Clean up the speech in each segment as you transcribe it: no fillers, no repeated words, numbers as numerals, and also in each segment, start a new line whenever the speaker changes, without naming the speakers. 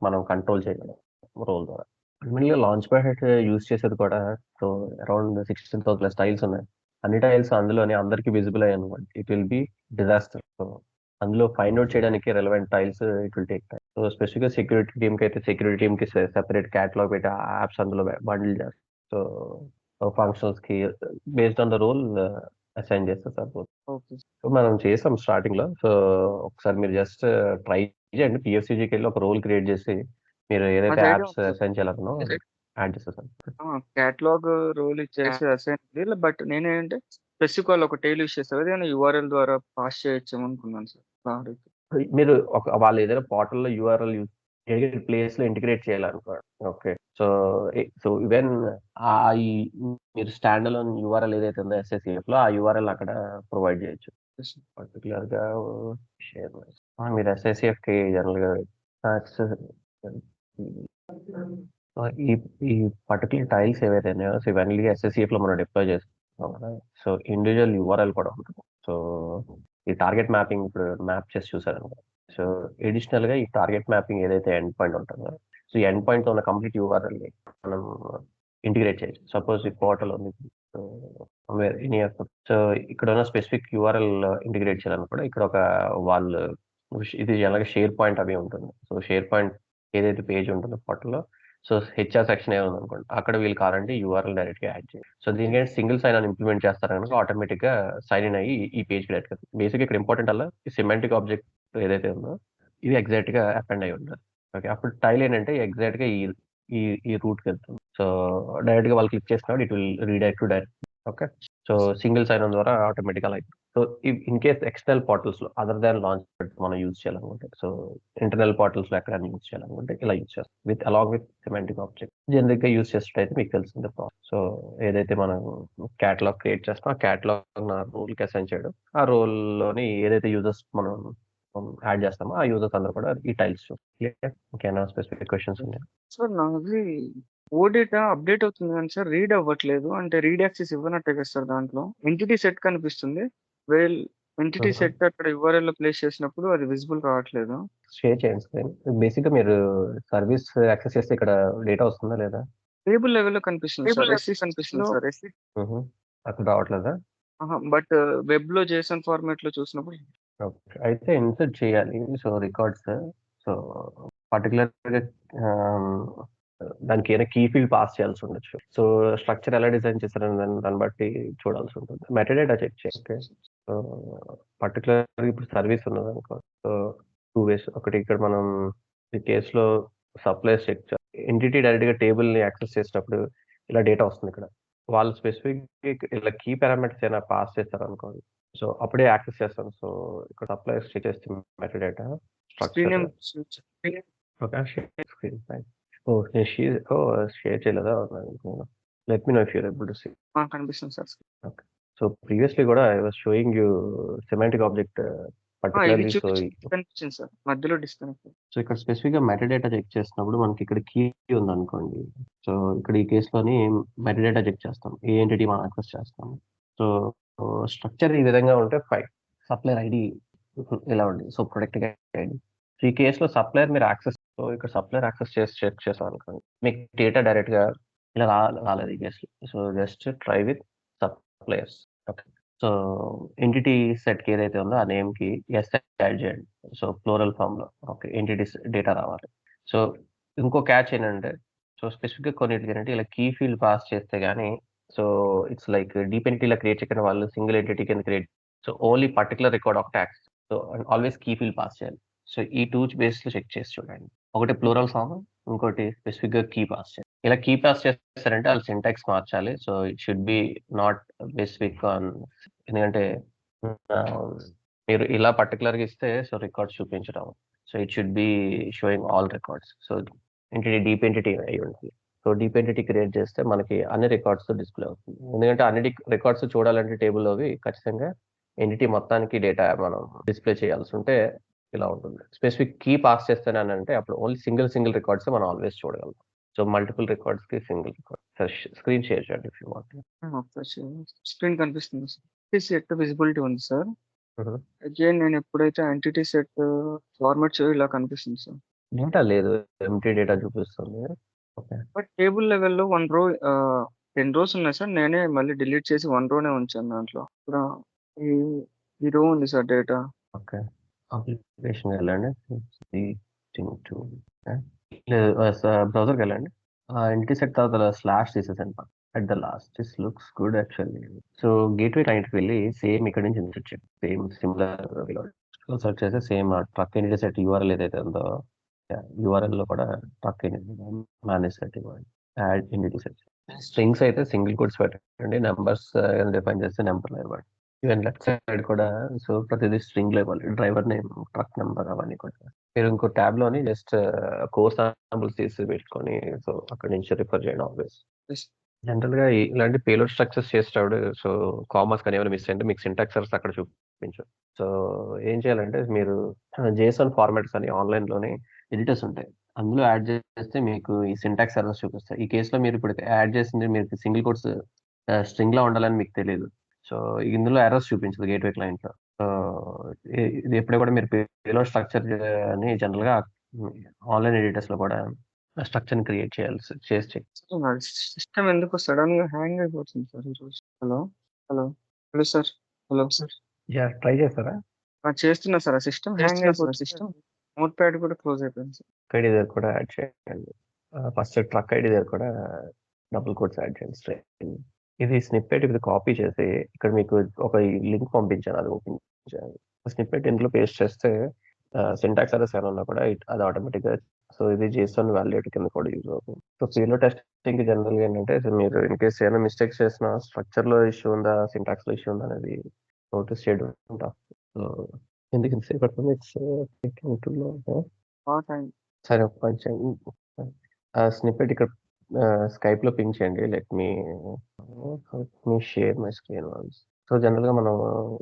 మనం కంట్రోల్ చేయగలం రోల్ ద్వారా. అల్టిమేట్‌గా లాంచ్ ప్యాడ్ యూజ్ చేసేది కూడా సో అరౌండ్ 16,000 టైల్స్ ఉన్నాయి. అన్ని టైల్స్ అందులోనే అందరికి విజిబుల్ అయ్యాయన్నమాట. It will be disaster. So అందులో ఫైండ్ ఔట్ చేయడానికి relevant tiles it will take time. So స్పెసిఫిక్‌గా సెక్యూరిటీ టీమ్‌కి అయితే సెక్యూరిటీ టీమ్‌కి సెపరేట్ క్యాటలాగ్ పెట్టి ఆ యాప్స్ అందులో బండిల్ చేస్తారు. సో ఫంక్షన్స్‌కి based on the role assign చేస్తే సరిపోతుంది.
ఓకే.
సో మనం చేసాం స్టార్టింగ్‌లో. సో ఒకసారి మీరు జస్ట్ ట్రై చేయండి. పిఎఫ్‌సిజికెళ్ళి ఒక రోల్ క్రియేట్ చేసి మీరు ఏదైతే
అది ఐడియా
యాప్స్
ఉంది సార్.
అసైన్ చేయాలనుకున్నారో యాడ్ చేసేసాను.
క్యాటలాగ్ రోల్ ఇచ్చేసి అసైన్ ఉంది. బట్ నేనేంటంటే స్పెసిఫిక్ వాళ్ళు ఒక టైల్ యూజ్ చేస్తారు. అది నేను యూఆర్ఎల్ ద్వారా పాస్ చేయొచ్చేమో అనుకున్నాను సార్. సారీ.
మీరు వాళ్ళు ఏదైనా పోర్టల్‌లో యూఆర్ఎల్ ఏదైనా ప్లేస్‌లో ఇంటిగ్రేట్ చేయాలనుకోండి. ఓకే. సో ఈవెన్ ఈ మీరు స్టాండ్ అలోన్ యూఆర్ఎల్ ఏదైతే ఉందో ఎస్ఎస్ఈఎఫ్‌లో ఆ యూఆర్ఎల్ అక్కడ ప్రొవైడ్ చేయొచ్చు. పర్టిక్యులర్‌గా షేర్ మీరు ఎస్ఎస్ఈఎఫ్‌కి జనరల్‌గా యాక్సెస్ ఈ ఈ పర్టిక్యులర్ టైల్స్ ఏవైతే ఉన్నాయో సో ఇవన్నీ ఎస్ఎస్ఈఎఫ్‌లో మనం డిప్లాయ్ చేసుకుంటాం కదా! సో ఇండివిడ్యువల్ యూఆర్ఎల్ కూడా ఉంటుంది. సో ఈ టార్గెట్ మ్యాపింగ్ ఇప్పుడు మ్యాప్ చేసి చూసారనుకో. సో ఎడిషనల్‌గా ఈ టార్గెట్ మ్యాపింగ్ ఏదైతే ఎండ్ పాయింట్ ఉంటుందో సో ఈ ఎండ్ పాయింట్‌తో ఉన్న కంప్లీట్ యూఆర్ఎల్‌ని మనం ఇంటిగ్రేట్ చేయొచ్చు. సపోజ్ ఈ పోర్టల్ ఉంది. సో ఎనీ సో ఇక్కడ ఉన్న స్పెసిఫిక్ యూఆర్ఎల్ ఇంటిగ్రేట్ చేయాలనుకోండి ఇక్కడ ఒక వాళ్ళు ఇది ఎలాగ షేర్ పాయింట్ అవి ఉంటుంది. సో షేర్ పాయింట్ ఏదైతే పేజ్ ఉంటుందో పోర్టల్‌లో సో హెచ్ఆర్ సెక్షన్ ఏమైనా ఉందనుకోండి. అక్కడ వీళ్ళు కావాలంటే యూఆర్ఎల్ డైరెక్ట్‌గా యాడ్ చేయాలి. సో దీనికంటే సింగిల్ సైన్ ఆన్ ఇంప్లిమెంట్ చేస్తారు కనుక ఆటోమేటిక్‌గా సైన్ ఇన్ అయ్యి ఈ పేజ్‌కి డైరెక్ట్‌గా బేసిక్‌గా ఇక్కడ ఇంపార్టెంట్ అలా ఈ సిమాంటిక్ ఆబ్జెక్ట్ ఏదైతే ఉందో ఇది ఎగ్జాక్ట్‌గా అపెండ్ అయ్యి ఉండాలి. ఓకే. అప్పుడు టైల్ ఏంటంటే ఎగ్జాక్ట్‌గా ఈ ఈ ఈ రూట్‌కెళ్తుంది. సో డైరెక్ట్‌గా వాళ్ళు క్లిక్ చేసినప్పుడు it will redirect to direct. Okay. So single sign on ద్వారా ఆటోమేటిక్‌గా అలా సో ఇన్ కేస్ ఎక్స్టర్నల్ పోర్టల్స్‌లో అదర్ దాన్ లాంచ్ ప్యాడ్ మనం యూజ్ చేయాలనుకుంటే సో ఇంటర్నల్ పోర్టల్స్‌లో ఎక్కడైనా యూజ్ చేయాలనుకుంటే ఇలా యూజ్ చేస్తాం. Along with semantic object. జనరిక్‌గా యూజ్ చేసేటైతే మీకు తెలిసిందే ప్రాసెస్. సో ఏదైతే మనం క్యాటలాగ్ క్రియేట్ చేస్తామో ఆ క్యాటలాగ్ నా రోల్‌కి అసైన్ చేయడం. ఆ రోల్‌లోని ఏదైతే యూజర్స్ మనం యాడ్ చేస్తామో ఆ యూజర్స్ అందరూ కూడా ఈ టైల్స్ క్లియర్. ఇంకేమైనా స్పెసిఫిక్ క్వెషన్స్ ఉన్నాయా?
సార్ నాది డేటా అప్డేట్ అవుతుంది కానీ సార్ రీడ్ అవ్వట్లేదు. అంటే రీడ్ యాక్సెస్ ఇవ్వనట్టే కదా సార్ దాంట్లో. ఎంటిటీ సెట్ కనిపిస్తుంది. వెల్ ఎంటిటీ సెట్ అక్కడ యూఆర్ఎల్‌లో ప్లేస్ చేసినప్పుడు అది విజిబుల్ కావట్లేదు.
షేర్ చేయండి స్క్రీన్. బేసిక్‌గా మీరు సర్వీస్ యాక్సెస్ చేస్తే ఇక్కడ డేటా వస్తుందా లేదా?
టేబుల్ లెవెల్‌లో కనిపిస్తుంది సార్. ఎస్సీ కనిపిస్తుంది సార్. ఎస్సీ
హుహు. అక్కడ రావట్లేదా?
బట్ వెబ్‌లో జేసన్ ఫార్మాట్‌లో చూసినప్పుడు
ఓకే. అయితే ఇన్సర్ట్ చేయాలి. సో రికార్డ్స్ సో పర్టిక్యులర్‌గా ఆహ్, దానికి ఏదైనా కీ ఫీల్డ్ పాస్ చేయాల్సి ఉండొచ్చు. సో స్ట్రక్చర్ ఎలా డిజైన్ చేశారని దాన్ని బట్టి చూడాల్సి ఉంటుంది. మెటాడేటా చెక్ చేయండి. సో పర్టిక్యులర్‌గా ఇప్పుడు సర్వీస్ ఉన్నదనుకో. సో 2 వేస్. ఒకటి ఇక్కడ మనం ఈ కేస్‌లో సప్లైస్ చెక్ చేయాలి. ఎంటిటీ డైరెక్ట్‌గా టేబుల్‌ని యాక్సెస్ చేసినప్పుడు ఇలా డేటా వస్తుంది ఇక్కడ. వాళ్ళు స్పెసిఫిక్ ఇలా కీ పారామీటర్స్ ఏమైనా పాస్ చేశారనుకోండి. సో అప్పుడే యాక్సెస్ చేస్తాను. సో ఇక్కడ సప్లైస్ చెక్ చేస్తే metadata
screen
structure
name
okay. Share screen fine. Oh! Share చేయలేదా? Let me know if you are able to see.
కనిపిస్తుంది సార్.
ఓకే. సో ప్రీవియస్‌లీ గూడా I was showing you semantic object
ఇది
పర్టిక్యులర్‌లీ
కనిపించింది sir. మధ్యలో disconnect.
So ఇక్కడ స్పెసిఫిక్‌గా మెటాడేటా చెక్ చేసినప్పుడు మనకి ఇక్కడ కీ ఉందనుకోండి. సో ఇక్కడ ఈ కేస్‌లోని మెటాడేటా చెక్ చేస్తాం. ఏ ఎంటిటీ మనం యాక్సెస్ చేస్తాం. సో స్ట్రక్చర్ ఈ విధంగా ఉంటే ఫైన్. సప్లయర్ ఐడీ ఇలా ఉంది. So product ID. సో ఈ కేస్‌లో సప్లయర్ మీరు సో ఇక్కడ సప్లయర్ యాక్సెస్ చేసి చెక్ చేసామనుకోండి. మీకు డేటా డైరెక్ట్‌గా ఇలా రాలేదు ఈ కేస్‌లో. So just try with suppliers. Okay. So entity సెట్‌కి ఏదైతే ఉందో ఆ నేమ్‌కి యెస్ యాడ్ చేయండి. సో ఫ్లోరల్ ఫార్మ్‌లో ఓకే. ఎంటిటీస్ డేటా రావాలి. సో ఇంకో క్యాచ్ ఏంటంటే సో స్పెసిఫిక్‌గా కొన్నిటికేంటంటే ఇలా కీ ఫీల్డ్ పాస్ చేస్తే గాని సో ఇట్స్ లైక్ డీప్ ఎంటిటీలా క్రియేట్ చేయకుండా వాళ్ళు సింగిల్ ఎంటిటీ కింద create so only particular record ఒకటే access. So always key field pass చేయాలి. సో ఈ 2 బేస్‌లో చెక్ చేసి చూడండి. ఒకటి ప్లూరల్ ఫార్మ్, ఇంకోటి స్పెసిఫిక్‌గా కీ పాస్ చేయాలి. ఇలా కీ పాస్ చేస్తారంటే ఆళ్ళు సింటాక్స్ మార్చాలి. So it should B not basic on ఎందుకంటే ఆహ్, మీరు ఇలా పర్టిక్యులర్‌గా ఇస్తే సో రికార్డ్స్ చూపించడం. So it should B sowing all records. So entity deep entity అయ్యి ఉండాలి. సో డీప్ ఎంటిటీ క్రియేట్ చేస్తే మనకి అన్ని రికార్డ్స్ డిస్‌ప్లే అవుతుంది. ఎందుకంటే అన్ని రికార్డ్స్ చూడాలంటే టేబుల్‌లోవి ఖచ్చితంగా ఎంటిటీ మొత్తానికి డేటా మనం డిస్‌ప్లే చేయాల్సుంటే ఇలా ఉంటుంది. స్పెసిఫిక్ కీ పాస్ చేస్తున్నానంటే అప్పుడు ఓన్లీ సింగిల్ రికార్డ్సే మనం ఆల్వేస్ చూడగలుగుతాం. సో మల్టిపుల్ రికార్డ్స్‌కి సింగిల్ రికార్డ్. స్క్రీన్ షేర్ చేయండి if you want.
Okay. Screen కనిపిస్తుంది సార్. ఎంటిటీ సెట్ విజిబిలిటీ ఉంది సార్.
హుహు.
అగైన్ నేను ఎప్పుడైతే ఎంటిటీ సెట్ ఫార్మాట్ ఇలా కనిపిస్తుంది సార్.
డేటా లేదు, ఎంటీ డేటా చూపిస్తుంది. ఓకే.
బట్ టేబుల్ లెవెల్‌లో 1 రో 10 రోస్ ఉన్నాయి సార్. నేనే మళ్ళీ డిలీట్ చేసి 1 రోనే ఉంచాను దాంట్లో. ఇప్పుడు ఈ ఈ రో ఉంది సార్ డేటా.
ఓకే. అప్లికేషన్‌కి వెళ్ళండి. థింగ్ టు బ్రౌజర్‌కి వెళ్ళండి. ఎంటిటీ సెట్ తర్వాత స్లాష్ తీసేసాను at the last. This looks good actually. So gateway క్లయింట్‌కి వెళ్ళి సేమ్ ఇక్కడ నుంచి ఇన్సర్ట్ చేయండి. సేమ్ సిమిలర్ సెర్చ్ చేస్తే same truck entity set URL ఏదైతే ఉందో యూఆర్ఎల్ లో కూడా ట్రక్ మేనేజ్ సెట్ ఇవ్వండి. Add entity set. స్ట్రింగ్స్ అయితే సింగిల్ కోట్స్ పెట్టండి. నెంబర్స్ డిఫైన్ చేస్తే నెంబర్లో ఇవ్వండి. ఈవెన్ లెఫ్ట్ సైడ్ కూడా సో ప్రతిదీ స్ట్రింగ్ లో ఇవ్వాలి. డ్రైవర్ నేమ్, ట్రక్ నెంబర్ అవన్నీ కూడా. మీరు ఇంకో ట్యాబ్ లోని జస్ట్ కోర్స్ శాంపుల్స్ తీసి పెట్టుకొని సో అక్కడ నుంచి రిఫర్ చేయండి ఆల్వేస్.
యెస్.
జనరల్ గా ఇలాంటి పేలోడ్ స్ట్రక్చర్స్ చేసేటప్పుడు సో కామర్స్ కానీ ఏమైనా మిస్ అయ్యింటే మీకు సింటాక్స్ ఎర్రర్స్ అక్కడ చూపించు. సో ఏం చేయాలంటే మీరు జేసన్ ఫార్మాట్స్ అని ఆన్లైన్ లోనే ఎడిటర్స్ ఉంటాయి. అందులో యాడ్ చేస్తే మీకు ఈ సింటాక్స్ ఎర్రర్స్ చూపిస్తాయి. ఈ కేసులో మీరు ఇప్పుడు యాడ్ చేసింది మీరు సింగిల్ కోట్స్ స్ట్రింగ్ లా ఉండాలని మీకు తెలియదు. సో ఇందులో ఎర్రర్స్ చూపించదు గేట్వే క్లయింట్ లో. సో ఇది ఎప్పుడే కూడా మీరు పేలోడ్ స్ట్రక్చర్ అని జనరల్ గా ఆన్లైన్ ఎడిటర్స్ లో కూడా స్ట్రక్చర్ క్రియేట్ చేయాల్సి చేసి
సార్ సిస్టమ్ ఎందుకో సడెన్‌గా హ్యాంగ్ అయిపోతుంది సార్ ఈరోజు. Hello! Hello! Hello sir! Hello!
Try చేస్తారా?
చేస్తున్నా సార్. ఆ సిస్టమ్ హ్యాంగ్ అయిపోతుంది. నోట్‌ప్యాడ్ కూడా క్లోజ్ అయిపోయింది సార్.
ఐడి దగ్గర కూడా యాడ్ చేయండి. ఫస్ట్ ట్రక్ ఐడి దగ్గర కూడా డబుల్ కోట్స్ యాడ్ చేయండి స్ట్రింగ్. ఇది స్నిప్పెట్ ఇది కాపీ చేసి ఇక్కడ మీకు ఒక లింక్ పంపించాను, అది ఓపెన్ చేయాలి. స్నిప్పెట్ ఇందులో పేస్ట్ చేస్తే సింటాక్స్ ఎర్రర్స్ ఏమైనా ఉన్నా కూడా అది ఆటోమేటిక్ గా సో ఇది జేసన్ వాలిడేట్ కింద కూడా యూజ్ అవుతుంది. సో పేలో టెస్టింగ్ జనరల్ గా ఏంటంటే so మీరు ఇన్ కేస్ ఏమైనా మిస్టేక్స్ చేసిన స్ట్రక్చర్ లో ఇష్యూ ఉందా, సింటాక్స్ లో ఇష్యూ ఉందా అనేది నోటీస్ చేయడం ఉంటాం. సో ఎందుకు ఇంతసేపు పడుతుంది?
థాంక్
సరే ఒక పని చేయండి. స్నిప్పెట్ ఇక్కడ స్కైప్ లో పింక్ చేయండి. Let me share my screen once. So general గా మనం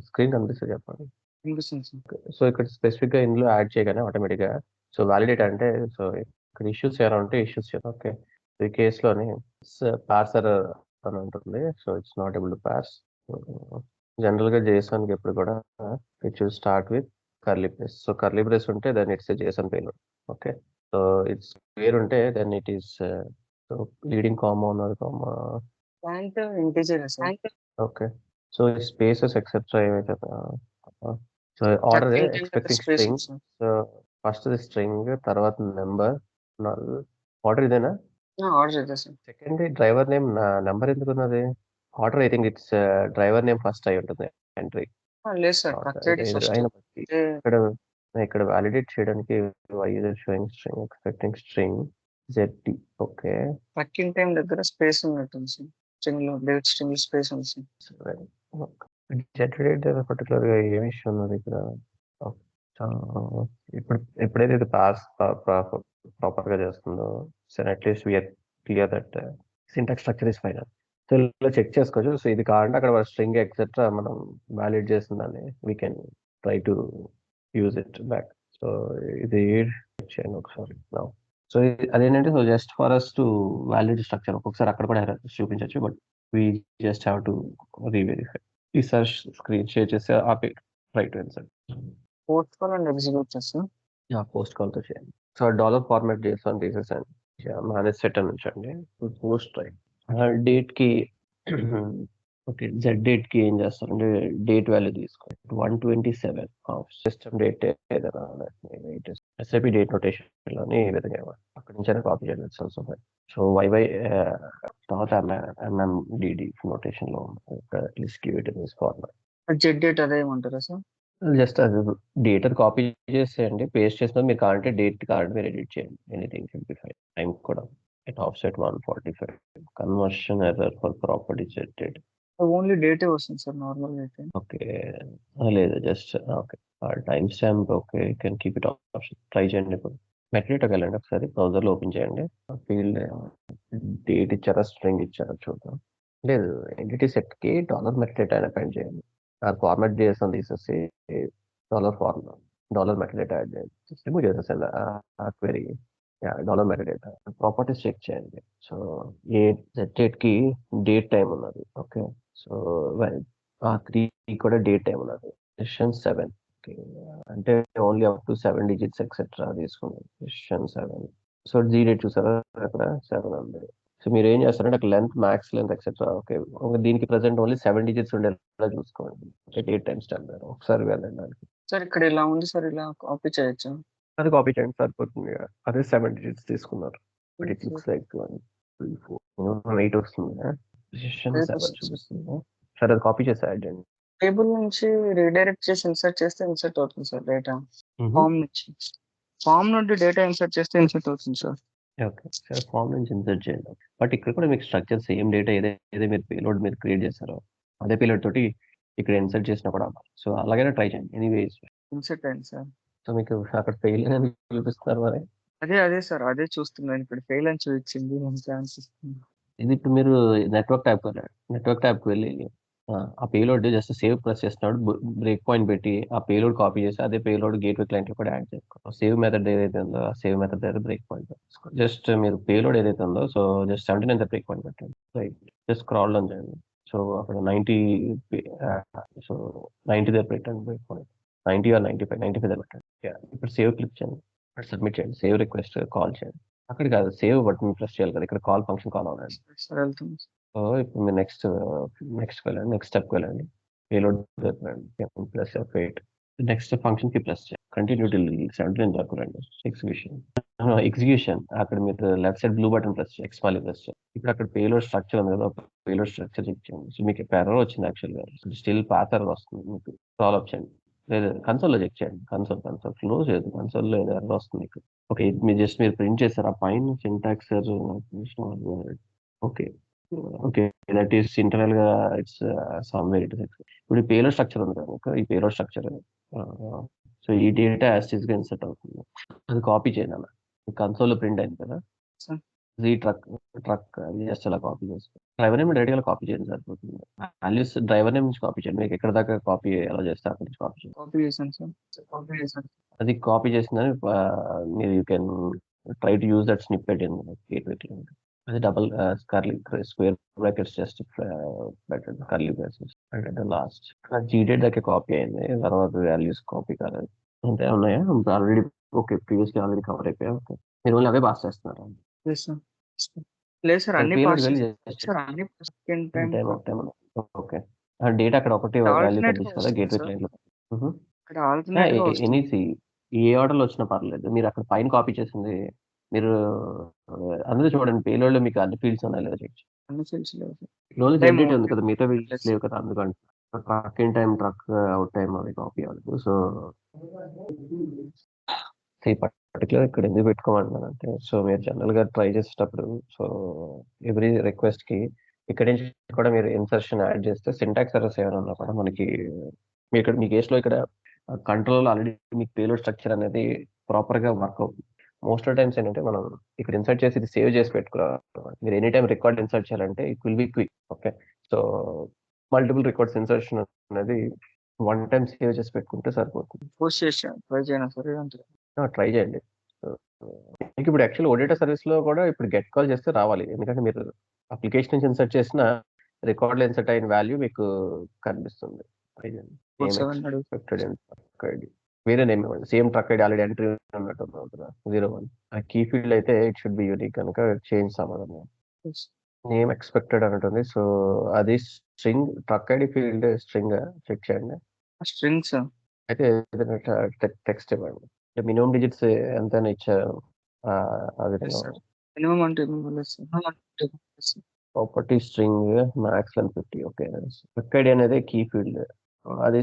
స్క్రీన్ కనిపిస్తుంది చెప్పండి.
వినిపిస్తుంది సార్.
సో ఇక్కడ స్పెసిఫిక్ గా ఇందులో యాడ్ చేయగానే ఆటోమేటిక్ గా సో వాలిడేట్ అంటే సో ఇక్కడ ఇష్యూస్ ఏమైనా ఉంటే ఇష్యూస్ చేయాలి. ఓకే. ఈ కేసులోని పార్సర్ అని ఉంటుంది. So it's not able to parse. General గా జేసన్ కి ఎప్పుడు కూడా it should start with curly brace. So curly brace ఉంటే then it's JSON payload. Okay. So it's పేరు ఉంటే then it is leading comma ఉన్నది comma.
Pant integer sir.
Okay. So spaces etcetera ఏమైతే so order expecting string. So first string తర్వాత number null. Order ఇదేనా?
Order ఇదే sir.
Second driver name number ఎందుకు ఉన్నది? Order I think it's driver name first అయి ఉంటుంది entry.
లేదు sir. Truck ID first.
ఇక్కడ ఇక్కడ వాలిడేట్ చేయడానికి showing string expecting string Z. Okay.
Truck in time దగ్గర స్పేస్ ఉన్నట్టుంది సార్. స్ట్రింగ్ లో డేట్ స్ట్రింగ్ స్పేస్ ఉంది సార్.
జెడ్ పర్టికులర్ గా ఏమి ఇష్యూ ఉన్నది ఇక్కడ? ఇప్పుడు ఎప్పుడైతే ఇది పాస్ ప్రాపర్ గా చేస్తుందో so at least we are clear that syntax structure is final. So ఇలా చెక్ చేసుకోవచ్చు. సో ఇది కావాలంటే అక్కడ స్ట్రింగ్ ఎక్సెట్రా మనం వాలిడ్ చేస్తుందని we can try to use it back. So ఇది చేయండి ఒకసారి. సో అదేంటంటే so just for us to valid structure ఒక్కొక్కసారి అక్కడ కూడా చూపించవచ్చు. But we just have to reverify. ఈ సార్ స్క్రీన్ షేర్ చేస్తే ఆపి right insert.
Post call and execute చేస్తాం.
పోస్ట్ కాల్ తో చేయండి. సో డాలర్ ఫార్మాట్ చేస్తాను తీసేసాను. మేనేజ్ సెట్ అని ఉంచండి. పోస్ట్ డేట్ కి ఓకే జెడ్ డేట్ కి ఏం చేస్తారంటే డేట్ వాల్యూ తీసుకోండి 127 ఆఫ్ సిస్టమ్ డేట్ ఏదైనా ఎస్ఐపి డేట్ నోటేషన్ లోని ఈ విధంగా అక్కడి నుంచి కాపీ చేయాలి. సో వైవై తర్వాత ఎంఎండిడి నోటేషన్ లో at least give it in this format.
Z date అదే ఏమంటారా సార్?
జస్ట్ అది డేట్ అది కాపీ చేసేయండి. పేస్ట్ చేసిన మీరు కావాలంటే డేట్ కావాలంటే మీరు ఎడిట్ చేయండి. Anything simplify. టైం కూడా at offset 145 conversion error for property setted.
Only డేటే వస్తుంది సార్ నార్మల్ అయితే.
ఓకే. లేదు just okay time stamp. Okay can keep it option. Try చేయండి. ఇప్పుడు మెట్రిటోకి వెళ్ళండి ఒకసారి. బ్రౌజర్ లో ఓపెన్ చేయండి. ఫీల్డ్ డేట్ ఇచ్చారా స్ట్రింగ్ ఇచ్చారా చూద్దాం. లేదు ఎంటిటీ సెట్ కి డాలర్ మెట్రిట్ అయినా అపాయింట్ చేయండి. ఫార్మాట్ చేసాను తీసేసి డాలర్ మెటడేటా యాడ్ చేయండి. రిమూవ్ చేసేసాను ఆ క్వెరీ. డాలర్ మెటడేటా ప్రాపర్టీస్ చెక్ చేయండి. సో ఏ డేట్ కి డేట్ టైం ఉన్నది. ఓకే. సో ఆ 3 కూడా డేట్ టైం ఉన్నది. సెషన్ 7. ఓకే. అంటే only up to 7 digits etcetera తీసుకున్నాం. క్వెషన్ 7. సో జీడేట్ చూసారా అక్కడ 700. సో మీరు ఏం చేస్తారంటే అక్కడ length, max length etcetera okay. దీనికి ప్రెసెంట్ ఓన్లీ 7 డిజిట్స్ ఉండేలా చూసుకోండి. 8 టైమ్స్ 10 ఒకసారి వెళ్ళండి.
సార్ ఇక్కడ ఇలా ఉంది సార్, ఇలా కాపీ చేయొచ్చా?
అది కాపీ చేయండి సరిపోతుంది. అదే 7 డిజిట్స్ తీసుకున్నారు. బట్ ఇట్ లుక్స్ లైక్ 1 3 4 8 వస్తుంది. పొజిషన్ 7 చూపిస్తుంది. సరే అది కాపీ చేసి యాడ్ చేయండి.
టేబుల్ నుంచి రీడైరెక్ట్ చేసి ఇన్సర్ట్ చేస్తే ఇన్సర్ట్ అవుతుంది సార్ డేటా.
మ్మ్.
ఫామ్ నుంచి డేటా ఇన్సర్ట్ చేస్తే ఇన్సర్ట్ అవుతుంది సార్.
ఓకే. సరే ఫామ్ నుంచి ఇన్సర్ట్ చేయండి. బట్ ఇక్కడ కూడా మీకు స్ట్రక్చర్ సేమ్ డేటా ఏదైతే మీరు పేలోడ్ మీరు క్రియేట్ చేస్తారో అదే పేలోడ్ తోటి ఇక్కడ ఇన్సర్ట్ చేసినా కూడా సో అలాగైనా ట్రై చేయండి. ఎనీవేస్
ఇన్సర్ట్ అయింది సార్.
సో మీకు అక్కడ ఫెయిల్ అని చూపిస్తున్నారు మరి.
అదే సార్, అదే చూస్తున్నాను ఇక్కడ ఫెయిల్ అని చూపించింది, అంతే అనిపిస్తుంది.
ఇది ఇప్పుడు మీరు నెట్వర్క్ ట్యాబ్కి వెళ్ళి ఆ పేలోడ్ జస్ట్ సేవ్ ప్రెస్ చేస్తున్నాడు, బ్రేక్ పాయింట్ పెట్టి ఆ పేలోడ్ కాపీ చేసి అదే పేలోడ్ గేట్వే క్లయింట్ కూడా యాడ్ చేసుకోవాలి. సేవ్ మెథడ్ ఏదైతే ఉందో ఆ సేవ్ మెథడ్ దగ్గర బ్రేక్ పాయింట్ జస్ట్ మీరు పేలోడ్ ఏదైతే ఉందో సో జస్ట్ 79 బ్రేక్ పాయింట్ పెట్టండి. రైట్, జస్ట్ స్క్రాల్ డౌన్ చేయండి. సో అక్కడ 90 సో 90 దగ్గర పెట్టండి బ్రేక్ పాయింట్. 90 ఆర్ 95 దగ్గర పెట్టండి. ఇప్పుడు సేవ్ క్లిక్ చేయండి, సబ్మిట్ చేయండి, సేవ్ రిక్వెస్ట్ కాల్ చేయండి. అక్కడ కాదు, సేవ్ బటన్ ప్రెస్ చేయాలి కదా, ఇక్కడ కాల్ ఫంక్షన్ కాల్ అవ్వండి.
సార్ వెళ్తుంది.
సో ఇప్పుడు మీరు నెక్స్ట్ వెళ్ళండి, నెక్స్ట్ స్టెప్ వెళ్ళండి, payload plus F8 next function కి ప్లస్ చేయండి. కంటిన్యూ టిల్ 79 వరకు రండి. ఎగ్జిక్యూషన్ అక్కడ మీరు left side blue button press చేయండి, ఎక్స్పాలి ప్రెస్ చేయండి. ఇప్పుడు అక్కడ పేలోడ్ స్ట్రక్చర్ ఉంది కదా, పేలోడ్ స్ట్రక్చర్ చెక్ చేయండి. సో మీకు ఎర్రర్ వచ్చింది యాక్చువల్గా, స్టిల్ పాత్ ఎర్రర్ వస్తుంది, మీకు సాల్వ్ అప్ చేయండి. లేదు కన్సోల్లో చెక్ చేయండి, కన్సోల్ క్లోజ్ చేయదు, కన్సోల్లో ఏదో ఎర్రర్ వస్తుంది మీకు. ఓకే, మీరు ప్రింట్ చేస్తారు ఆ పైన syntax okay okay that is internal గా ఇట్స్ సమ్వేర్ ఇట్ ఇస్. ఇప్పుడు ఈ పేలోడ్ స్ట్రక్చర్ ఉంది కదా, ఈ పేలోడ్ స్ట్రక్చర్ సో ఈ డేటా యాస్టిస్ గా ఇన్సర్ట్ అవుతుంది. అది కాపీ చేయండి అలా, కన్సోల్ లో ప్రింట్ అయింది కదా,
సార్
జీ ట్రక్ జస్ట్ అలా కాపీ చేసుకోండి. డ్రైవర్ నేమ్ డైరెక్ట్ గా కాపీ చేయండి సరిపోతుంది. వాల్యూస్ డ్రైవర్ నేమ్ నుంచి కాపీ చేయండి, మీకు ఎక్కడ దాకా కాపీ ఎలా చేస్తే అక్కడి నుంచి కాపీ చేయండి.
కాపీ చేశాను సార్, కాపీ చేశాను.
అది కాపీ చేసిందని మీరు you can try to use that snippet in gateway client. అది double curly square brackets just better curly brackets అంటే లాస్ట్ జీడెడ్ దాకా కాపీ అయింది, తర్వాత వాల్యూస్ కాపీ కాలేదు. అంతే ఉన్నాయా already? Okay, previously already cover అయిపోయా. ఓకే, మీరు ఓన్లీ అవే పాస్ చేస్తున్నారు.
లేదు సార్, లేదు సార్, అన్ని
పేలోడ్
పాస్
వెళ్ళి
సార్, అన్ని
ఓకే, డేటా అక్కడ ఒకటి వాల్యూ కనిపిస్తుంది కదా గేట్వే క్లయింట్ లో.
ఇక్కడ ఆల్టర్నేటివ్
ఎనీసీ ఏ ఆర్డర్ లో వచ్చినా పర్లేదు, మీరు అక్కడ పైన కాపీ చేసింది మీరు అందులో చూడండి, పేలోడ్ లో మీకు అన్ని ఫీల్డ్స్ ఉన్నాయి లేదా చెక్.
అన్ని ఫీల్డ్స్ లేవు.
ఓన్లీ జనరేట్ ఉంది కదా, మిగతా ఫీల్డ్స్ లేవు కదా, అందుకంటే truck in time, truck out time అవి కాపీ అవ్వదు. సో ఈ పర్టికులర్ ఇక్కడ ఎందుకు పెట్టుకోమంటున్నానంటే, సో మీరు జనరల్ గా ట్రై చేసేటప్పుడు సో ఎవ్రీ రిక్వెస్ట్ కి ఇక్కడ నుంచి కూడా మీరు ఇన్సర్షన్ యాడ్ చేస్తే సింటాక్స్ ఎర్రర్స్ ఏమైనా ఉన్నా కూడా మనకి మీ కేసులో ఇక్కడ కంట్రోల్ ఆల్రెడీ మీకు పేలోడ్ స్ట్రక్చర్ అనేది ప్రాపర్ గా వర్క్ అవుతుంది. మోస్ట్ ఆఫ్ టైమ్స్ ఏంటంటే మనం ఇక్కడ ఇన్సర్ట్ చేసి ఇది సేవ్ చేసి పెట్టుకోవాలి. మీరు ఎనీ టైం రికార్డ్ ఇన్సర్ట్ చేయాలంటే it will B quick. Okay, so multiple records insertion అనేది వన్ టైం సేవ్ చేసి పెట్టుకుంటే సరిపోతుంది.
పోస్ట్ చేసా, ట్రై చేయను సార్,
ట్రై చేయండి. మీకు ఇప్పుడు యాక్చువల్ ఓడేటా సర్వీస్ లో కూడా ఇప్పుడు గెట్ కాల్ చేస్తే రావాలి, ఎందుకంటే మీరు అప్లికేషన్ నుంచి ఇన్సర్ట్ చేసిన రికార్డ్ లో ఇన్సర్ట్ అయిన వాల్యూ మీకు కనిపిస్తుంది. వేరే నేమ్ ఇవ్వండి, same truck ID already entry ఉన్నట్టు 01. ఆ కీ ఫీల్డ్ అయితే ఇట్ షుడ్ బి యూనిక్ కనుక చేంజ్ సమాధానం. నేమ్ ఎక్స్పెక్టెడ్ అంటుంది, సో అది string, truck ID field string check చేయండి.
స్ట్రింగ్స్
అయితే టెక్స్ట్ ఇవ్వండి, మినిమం డిజిట్స్ ఎంతైనా ఇచ్చారు ఆ విధంగా.
మినిమం అంటే
property string max length 50. Okay, truck ID అనేది కీ ఫీల్డ్, అది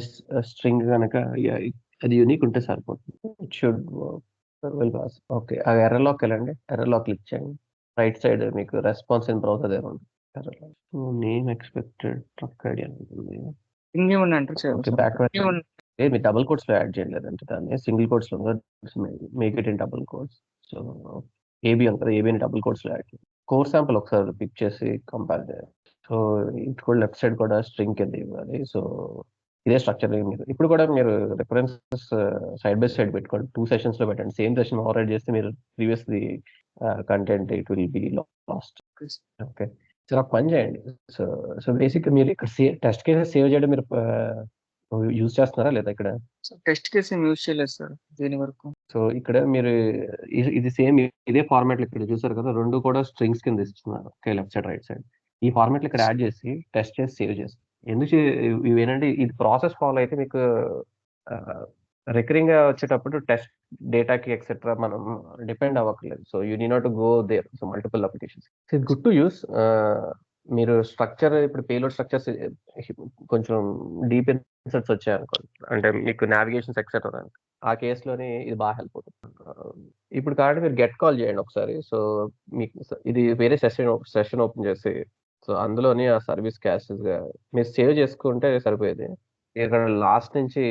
స్ట్రింగ్ కనుక అది యూనిక్ ఉంటే సరిపోతుంది. It should well pass. Okay, ఆ ఎర్రర్లోకి వెళ్ళండి, ఎర్రర్లో క్లిక్ చేయండి, రైట్ సైడ్ మీకు రెస్పాన్స్ ఇన్ బ్రౌజర్ దగ్గర ఉంటుంది. నేమ్ ఎక్స్పెక్టెడ్ ట్రక్ ఐడి అనుకుంటుంది. మీరు డబుల్ కోట్స్ లో యాడ్ చేయలేదు అంటే దాన్ని సింగిల్ కోట్స్ లో make it in double quotes. So AB ఉంది కదా, ఏబీని డబుల్ కోట్స్ లో యాడ్ చేయండి. కోర్ శాంపుల్ ఒకసారి పిక్ చేసి కంపేర్ చేయాలి. సో ఇటు కూడా లెఫ్ట్ సైడ్ కూడా స్ట్రింగ్ కింద ఇవ్వాలి. సో ఇదే స్ట్రక్చర్ మీరు ఇప్పుడు కూడా మీరు రిఫరెన్సెస్ సైడ్ బై సైడ్ పెట్టుకోండి, 2 సెషన్స్ లో పెట్టండి. సేమ్ సెషన్ ఓవర్ చేస్తే మీరు previously content it will B last. Okay, so పని చేయండి. సో బేసిక్ మీరు ఇక్కడ టెస్ట్ కేసెస్ సేవ్ చేయడం మీరు యూజ్ చేస్తున్నారా లేదా ఇక్కడ?
సో టెస్ట్ కేస్ ఏం యూజ్ చేయలేదు సార్ దీని వరకు.
సో ఇక్కడ మీరు ఇది సేమ్ ఇదే ఫార్మాట్ ఇక్కడ చూసారు కదా, 2 కూడా స్ట్రింగ్స్ కింద ఇస్తున్నారు. Okay, left side right side. ఈ ఫార్మాట్ ఇక్కడ యాడ్ చేసి టెస్ట్ చేసి సేవ్ చేస్తారు. ఎందుకు ఇవేనంటే ఇది ప్రాసెస్ ఫాలో అయితే మీకు రికరింగ్ గా వచ్చేటప్పుడు టెస్ట్ డేటాకి ఎక్సెట్రా మనం డిపెండ్ అవ్వట్లేదు. So you need not go there. So multiple applications it's good to use. మీరు స్ట్రక్చర్ ఇప్పుడు పేలోడ్ స్ట్రక్చర్స్ కొంచెం డీప్ ఇన్సర్ట్స్ వచ్చాయి అనుకోండి, అంటే మీకు నావిగేషన్స్ ఎక్సెట్రా, ఆ కేసులోని ఇది బాగా హెల్ప్ అవుతుంది. ఇప్పుడు కాబట్టి మీరు గెట్ కాల్ చేయండి ఒకసారి. సో మీకు ఇది వేరే సెషన్ ఓపెన్ చేసి, సో అందులోని ఆ సర్వీస్ క్యాషెస్ గా మీరు సేవ్ చేసుకుంటే సరిపోయేది. ఇక్కడ లాస్ట్ నుంచి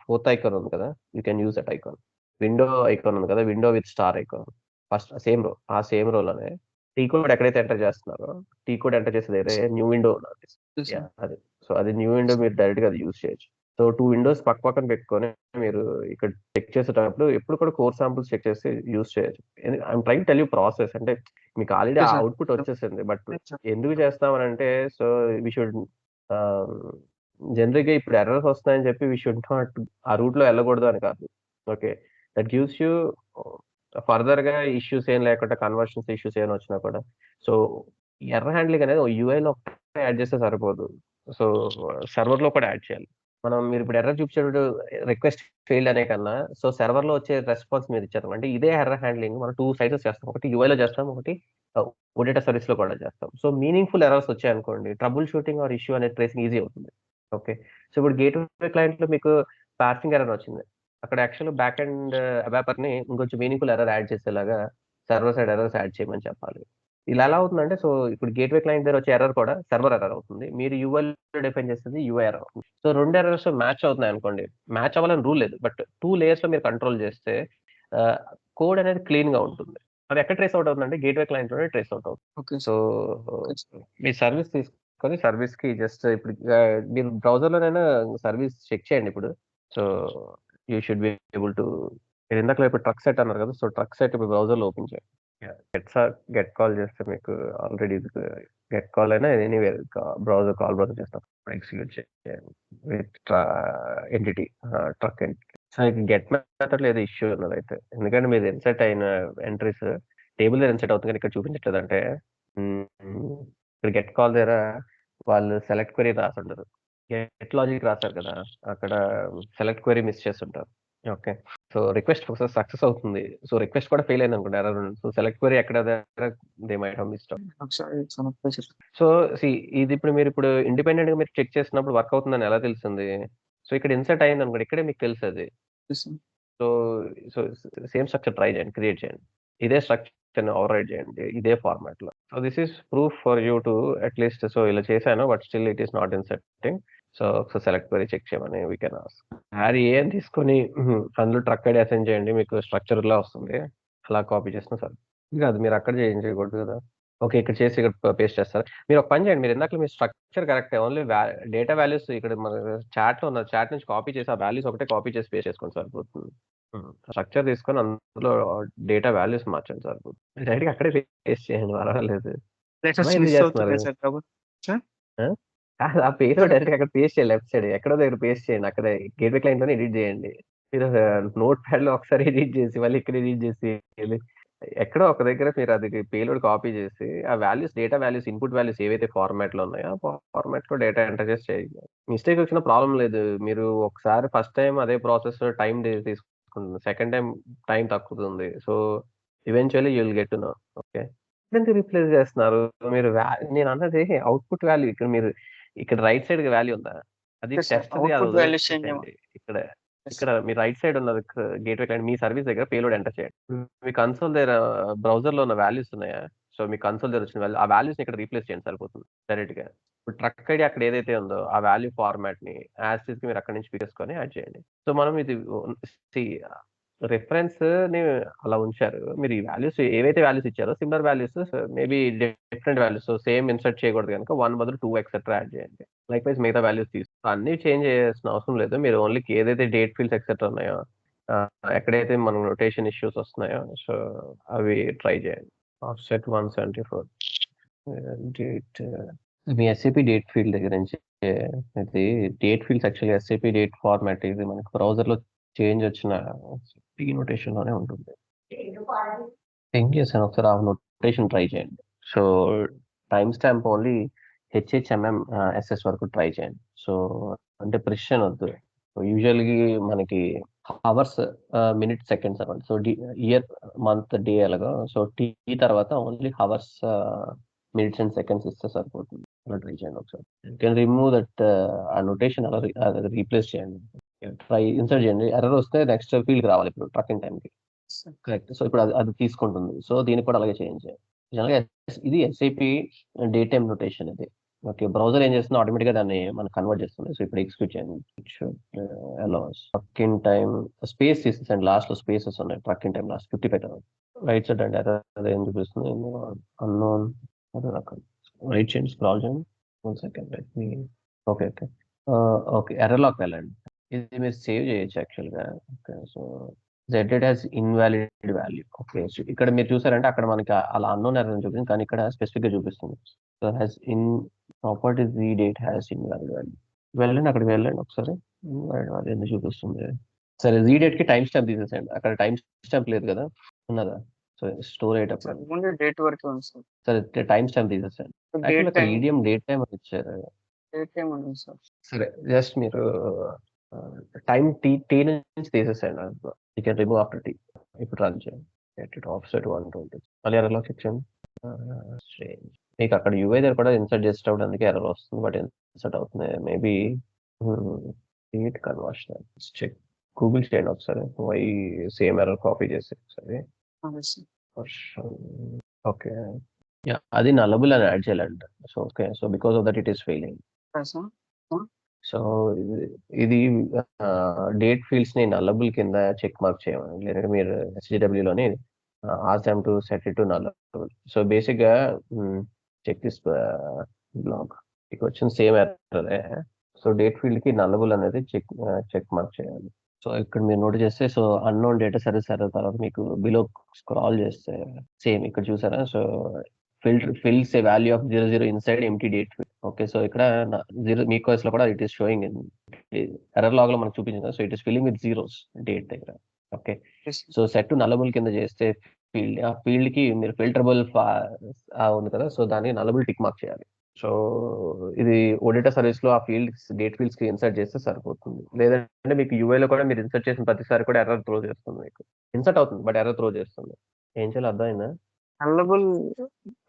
4th ఐకాన్ ఉంది కదా, you can use that icon. Window icon ఉంది కదా, window with star icon, first same రో, ఆ సేమ్ రోలోనే టీ కోడ్ ఎక్కడైతే ఎంటర్ చేస్తున్నారో, టీ కోడ్ ఎంటర్ చేసేది వేరే న్యూ విండో అది. సో అది న్యూ విండో మీరు డైరెక్ట్ గా అది యూజ్ చేయొచ్చు. సో 2 విండోస్ పక్క పక్కన పెట్టుకొని మీరు ఇక్కడ చెక్ చేసేటప్పుడు ఎప్పుడు కూడా కోర్ శాంపుల్స్ చెక్ చేసి యూజ్ చేయొచ్చు. I'm trying tell you process, అంటే మీకు ఆల్రెడీ ఆ అవుట్పుట్ వచ్చేసింది, బట్ ఎందుకు చేస్తామనంటే, సో వి షుడ్ జనరల్ గా ఇప్పుడు ఎర్రర్స్ వస్తాయని చెప్పి వి షుడ్ నాట్ ఆ రూట్ లో వెళ్ళకూడదు అని కాదు. Okay, that gives you further గా ఇష్యూస్ ఏం లేకుండా, కన్వర్షన్స్ ఇష్యూస్ ఏమైనా వచ్చినా కూడా. సో ఎర్రర్ హ్యాండ్లింగ్ అనేది యూఐ లో యాడ్ చేస్తే సరిపోదు, సో సర్వర్ లో కూడా యాడ్ చేయాలి. మీరు ఇప్పుడు ఎర్రర్ చూపించేటప్పుడు రిక్వెస్ట్ ఫెయిల్డ్ అనే కన్నా, సో సర్వర్ లో వచ్చే రెస్పాన్స్ మీరు ఇచ్చారు అంటే ఇదే ఎర్రర్ హ్యాండ్లింగ్ మనం 2 సైడ్స్ చేస్తాం. ఒకటి యూఐ లో చేస్తాం, ఒకటి ఓడేటా సర్వీస్ లో కూడా చేస్తాం. సో మీనింగ్ఫుల్ ఎర్రర్స్ వచ్చాయి అనుకోండి, ట్రబుల్ షూటింగ్ ఆర్ ఇష్యూ అనేది ట్రేసింగ్ ఈజీ అవుతుంది. ఓకే, సో ఇప్పుడు గేట్వే క్లయింట్ లో మీకు పార్సింగ్ ఎర్రర్ వచ్చింది, అక్కడ యాక్చువల్ బ్యాక్ అండ్ అబాపర్ ని ఇంకొంచెం మీనింగ్ఫుల్ ఎర్రర్ యాడ్ చేసేలాగా సర్వర్ సైడ్ ఎర్రర్స్ యాడ్ చేయమని చెప్పాలి. ఇలా ఎలా అవుతుందంటే, సో ఇప్పుడు గేట్వే క్లయింట్ దగ్గర వచ్చే ఎర్రర్ కూడా సర్వర్ ఎర్రర్ అవుతుంది, మీరు యూఐ డిఫైన్ చేస్తుంది యూఐ ఎర్రర్ అవుతుంది. సో 2 ఎర్రర్స్ మ్యాచ్ అవుతున్నాయి అనుకోండి, మ్యాచ్ అవ్వాలని రూల్ లేదు, బట్ 2 లేయర్స్ లో మీరు కంట్రోల్ చేస్తే కోడ్ అనేది క్లీన్ గా ఉంటుంది. అది ఎక్కడ ట్రేస్ అవుట్ అవుతుందంటే గేట్వే క్లయింట్ లోనే ట్రేస్ అవుట్ అవుతుంది. సో మీ సర్వీస్ తీసుకొని సర్వీస్ కి జస్ట్ ఇప్పుడు మీరు బ్రౌజర్ లోనైనా సర్వీస్ చెక్ చేయండి ఇప్పుడు. So you should be able to, మీరు ఇందాక ఇప్పుడు ట్రక్ సెట్ అన్నారు కదా, సో ట్రక్ సెట్ ఇప్పుడు బ్రౌజర్ లో ఓపెన్ చేయండి. గెట్ కాల్ చేస్తే మీకు ఆల్రెడీ గెట్ కాల్ అయినా ఎనీవేర్ బ్రౌజర్ కాల్ బ్రౌజర్ చేస్తాం, ఎగ్జిక్యూట్ చేయండి with entity truck entity. So get method లేదు ఇష్యూ ఉన్నది అయితే, ఎందుకంటే మీరు ఇన్సెట్ అయిన ఎంట్రీస్ టేబుల్ ఇన్సెట్ అవుతుంది కానీ ఇక్కడ చూపించట్లేదు. అంటే ఇక్కడ గెట్ కాల్ దగ్గర వాళ్ళు సెలెక్ట్ క్వెరీ రాసుంటారు, గెట్ లాజిక్ రాశారు కదా, అక్కడ సెలెక్ట్ క్వెరీ మిస్ చేస్తుంటారు. ఓకే, సో రిక్వెస్ట్ సక్సెస్ అవుతుంది, సో రిక్వెస్ట్ కూడా ఫెయిల్ అయింది అనుకోండి, ఎర్రర్ ఉంది. సో సెలెక్ట్ క్వెరీ ఎక్కడ they might have missed out. So ఇది ఇప్పుడు మీరు ఇండిపెండెంట్ గా మీరు చెక్ చేసినప్పుడు వర్క్ అవుతుందని ఎలా తెలుస్తుంది? సో ఇక్కడ ఇన్సర్ట్ అయింది అనుకోండి, ఇక్కడే మీకు తెలుస్తుంది. So so same structure try చేయండి, క్రియేట్ చేయండి, ఇదే స్ట్రక్చర్ ఓవర్ రైడ్ చేయండి ఇదే ఫార్మాట్ లో. So this is proof for you to at least. So ఇలా చేశాను but still it is not inserting. So select query check చేయమని వీ కెన్ ఆస్క్. హ్యారీ ఏ అని తీసుకొని అందులో ట్రక్ ఐడి అసైన్ చేయండి, మీకు స్ట్రక్చర్ లా వస్తుంది, అలా కాపీ చేసిన సార్ కాదు, మీరు అక్కడ చేయకూడదు కదా. ఓకే, ఇక్కడ చేసి ఇక్కడ పేస్ట్ చేస్తారు. మీరు ఒక పని చేయండి, మీరు ఇందాక మీ structure correct, only data values ఇక్కడ మన చాట్ లో ఉన్న చాట్ నుంచి కాపీ చేసి ఆ వాల్యూస్ ఒకటే కాపీ చేసి పేస్ట్ చేసుకోండి సరిపోతుంది. స్ట్రక్చర్ తీసుకొని అందులో డేటా వాల్యూస్ మార్చండి సరిపోతుంది. డైరెక్ట్ గా అక్కడే పేస్ట్ చేయండి, పర్వాలేదు. ఆ పేరు డైరెక్ట్ అక్కడ పేస్ట్ చేయండి, లెఫ్ట్ సైడ్ ఎక్కడో దగ్గర పేస్ట్ చేయండి, అక్కడ గేట్వే క్లయింట్ లోనే ఎడిట్ చేయండి. మీరు నోట్ ప్యాడ్ లో ఒకసారి ఎడిట్ చేసి మళ్ళీ ఇక్కడ ఎడిట్ చేసి ఎక్కడో ఒక దగ్గర మీరు అది పేలోడ్ కాపీ చేసి ఆ values, data values, input values ఏవైతే ఫార్మాట్ లో ఉన్నాయో ఆ ఫార్మాట్ లో డేటా ఎంటర్ చేసి చేయండి. మిస్టేక్ వచ్చిన ప్రాబ్లం లేదు, మీరు ఒకసారి ఫస్ట్ టైం అదే ప్రాసెస్ టైం తీసుకుంటుంది, సెకండ్ టైం తక్కుతుంది. So eventually you will get to know. Okay, ఎందుకు రీప్లేస్ చేస్తున్నారు మీరు? నేను అన్నది అవుట్పుట్ వాల్యూ, ఇక్కడ రైట్ సైడ్ వాల్యూ ఉందా, అది టెస్ట్ ఇక్కడ మీ రైట్ సైడ్ ఉన్నది గేట్వే క్లయింట్, మీ సర్వీస్ దగ్గర పేలోడ్ ఎంటర్ చేయండి. మీ కన్సోల్ దగ్గర బ్రౌజర్ లో ఉన్న వాల్యూస్ ఉన్నాయా, సో మీ కన్సోల్ దగ్గర వచ్చిన ఆ వాల్యూస్ ఇక్కడ రీప్లేస్ చేయండి సరిపోతుంది డైరెక్ట్ గా. ఇప్పుడు ట్రక్ ఐడి అక్కడ ఏదైతే ఉందో ఆ వాల్యూ ఫార్మాట్ ని యాజ్ కి మీరు అక్కడ నుంచి తీసుకొని యాడ్ చేయండి. సో మనం ఇది రిఫరెన్స్ ని అలా ఉంచారు, మీరు ఈ వాల్యూస్ ఏవైతే వాల్యూస్ ఇచ్చారో similar values maybe different values, so same insert చేయకూడదు కనుక 1 బదులు 2 ఎక్సెట్రా యాడ్ చేయండి. లైక్ వైజ్ మిగతా వాల్యూస్ అన్ని చేంజ్ చేయాల్సిన అవసరం లేదు, మీరు ఓన్లీ ఏదైతే డేట్ ఫీల్డ్స్ ఎక్సెట్రా ఉన్నాయో, ఎక్కడైతే మనం నోటేషన్ ఇష్యూస్ వస్తున్నాయో సో అవి ట్రై చేయండి. ఆఫ్సెట్ 174 డేట్, మీ ఎస్ఏపి డేట్ ఫీల్డ్ దగ్గర నుంచి ఇది date fields actually SAP date format ఇది మనకి బ్రౌజర్ లో చేంజ్ వచ్చిన టీ నోటేషన్ లోనే ఉంటుంది. థింక్ చేశాను ఒకసారి ఆ నోటేషన్ ట్రై చేయండి. So time stamp only HHMM SS వరకు ట్రై చేయండి. సో అంటే ప్రిసిషన్ వద్దు. యూజువల్గా మనకి అవర్స్ మినిట్ సెకండ్స్ అనమాట. సో ఇయర్ మంత్ డే అలాగా. సో టీ తర్వాత only hours minutes and seconds ఇస్తే సరిపోతుంది. అలా ట్రై చేయండి ఒకసారి. కెన్ రిమూవ్ దట్ ఆ నోటేషన్ అలా రీప్లేస్ చేయండి. ట్రై ఇన్సర్ట్ చేయండి. ఎర్రర్ వస్తే నెక్స్ట్ ఫీల్డ్ రావాలి ఇప్పుడు ట్రక్కింగ్ టైంకి. కరెక్ట్. సో ఇప్పుడు అది తీసుకుంటుంది. సో దీనికి కూడా అలాగే చేంజ్ జనరల్గా ఇది ఎస్ఐపి డే టైమ్ నోటేషన్ ఇది. ఓకే, బ్రౌజర్ ఏం చేస్తుంది ఆటోమేటిక్ గా దాన్ని మనకు కన్వర్ట్ చేస్తుంది. సో ఇప్పుడు ఎక్స్క్యూట్ చేయండి. ట్రక్కింగ్ టైం స్పేస్ తీసేసండి. లాస్ట్ లో స్పేసెస్ ఉన్నాయి. Trucking time last 55 right side అండి. అదే ఏం చూపిస్తుంది అన్నోన్ అదే రకం. రైట్ చేయండి, స్క్రాల్ చేయండి. 1 second. Okay okay okay error log వెళ్ళండి. ఇది మీరు సేవ్ చేయొచ్చు యాక్చువల్గా. Okay, so Z has invalid value. Okay, so ఇక్కడ మీరు చూసారంటే అక్కడ మనకి అలా అన్నోన్ ఎర్రర్ అని చూపిస్తుంది, కానీ ఇక్కడ స్పెసిఫిక్ గా చూపిస్తుంది. So has in properties the date has invalid value. వెళ్ళండి, అక్కడికి వెళ్ళండి ఒకసారి. ఇన్వాలిడ్ వాల్యూ ఎందుకు చూపిస్తుంది? సరే, జీ డేట్ కి టైం స్టాంప్ తీసేసేయండి. అక్కడ టైం స్టాంప్ లేదు కదా, ఉన్నదా? సో స్టోర్ అయ్యేటప్పుడు
ఓన్లీ డేట్ వరకే ఉంది సార్.
సరే టైం స్టాంప్ తీసేసేయండి.
డేట్
అక్కడ
టైం
ఈడియం డేట్ టైం అని ఇచ్చారు.
డేట్ టైం ఉంది సార్.
సరే జస్ట్ మీరు టైం టీ నుంచి తీసేసేయండి. You can remove after tea. ఇప్పుడు రన్ చేయండి. Get it offset 120. మళ్ళీ ఎర్రర్ క్లిక్ చేయండి. మీకు అక్కడ యూఐ దగ్గర కూడా ఇన్సర్ట్ చేసేటప్పుడు అందుకే ఎర్రర్ వస్తుంది, బట్ ఇన్సర్ట్ అవుతుంది. Maybe date conversion check Google చేయండి ఒకసారి. వై సేమ్ ఎర్రర్ కాపీ చేసి ఒకసారి. ఓకే, అది నల్లబుల్ అని యాడ్ చేయాలంట. So okay, so because of that it is failing. So ఇది డేట్ ఫీల్డ్స్ ని నల్లబుల్ కింద చెక్ మార్క్ చేయమని, లేదంటే మీరు SGW లోని ask to set it to నల్లబుల్. So basic గా చెక్ దిస్ బ్లాక్ మీకు వచ్చిన same error. So date field కి నల్లబుల్ అనేది చెక్ మార్క్ చేయాలి. సో ఇక్కడ మీరు నోట్ చేస్తే, so unknown data service error తర్వాత మీకు బిలో స్క్రాల్ చేస్తే సేమ్ ఇక్కడ చూసారా. So fills a value of 00 inside empty date field. Okay, so ఇక్కడ 0 మీ కోర్స్ లో కూడా it is showing error log లో మనకు చూపించింది. So it is filling with zeros date దగ్గర. ఓకే, సో సెట్ నల్లబుల్ కింద చేస్తే ఫీల్డ్, ఆ ఫీల్డ్ కి మీరు ఫిల్టరబుల్ ఉంది కదా, సో దాన్ని నల్లబుల్ టిక్ మార్క్ చేయాలి. సో ఇది ఓడేటా సర్వీస్ లో ఆ ఫీల్డ్స్ డేట్ ఫీల్డ్స్ కి ఇన్సర్ట్ చేస్తే సరిపోతుంది. లేదంటే మీకు యూఐ లో కూడా మీరు ఇన్సర్ట్ చేసిన ప్రతిసారి కూడా ఎర్రర్ త్రో చేస్తుంది. మీకు ఇన్సర్ట్ అవుతుంది బట్ ఎర్రర్ త్రో చేస్తుంది. ఏం చేయాలి అర్థమైందా?
నల్లబుల్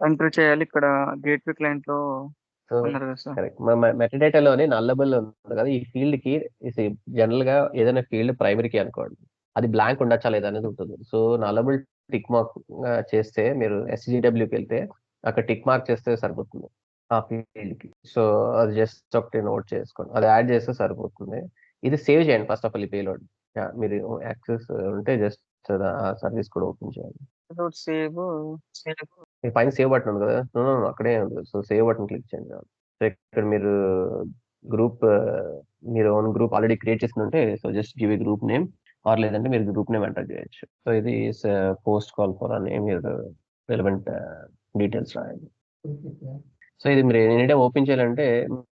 ఎంటర్ చేయాలి ఇక్కడ గేట్వే క్లయింట్ లో
సో
ఉన్నారు కదా సార్.
కరెక్ట్. మెటాడేటాలోనే నల్లబుల్ ఉంది కదా, ఈ ఫీల్డ్ కి జనరల్ గా ఏదైనా ఫీల్డ్ ప్రైమరీకి అనుకోండి, అది బ్లాంక్ ఉండొచ్చా లేదా అనేది ఉంటుంది. సో నల్లబుల్ టిక్ మార్క్ చేస్తే మీరు SGWకి వెళ్తే అక్కడ టిక్ మార్క్ చేస్తే సరిపోతుంది ఆ ఫీల్డ్ కి. సో అది జస్ట్ ఒకటి నోట్ చేసుకోండి, అది యాడ్ చేస్తే సరిపోతుంది. ఇది సేవ్ చేయండి ఫస్ట్ ఆఫ్ ఆల్. ఈ పేలోడ్ మీరు యాక్సెస్ ఉంటే జస్ట్ ఆ సర్వీస్ కూడా ఓపెన్ చేయండి.
సేవ్
మీ పైన సేవ్ బటన్ ఉంది కదా, అక్కడే ఉంది. సో సేవ్ బటన్ క్లిక్ చేయండి. సో ఇక్కడ మీరు గ్రూప్, మీరు ఓన్ గ్రూప్ ఆల్రెడీ క్రియేట్ చేస్తుంటే, so just give a group name, or లేదంటే మీరు గ్రూప్ నేమ్ ఎంటర్ చేయొచ్చు. సో ఇది పోస్ట్ కాల్ ఫర్ అని మీరు రెలవెంట్ డీటెయిల్స్ రాయండి. సో ఇది మీరు ఎనీ ఓపెన్ చేయాలంటే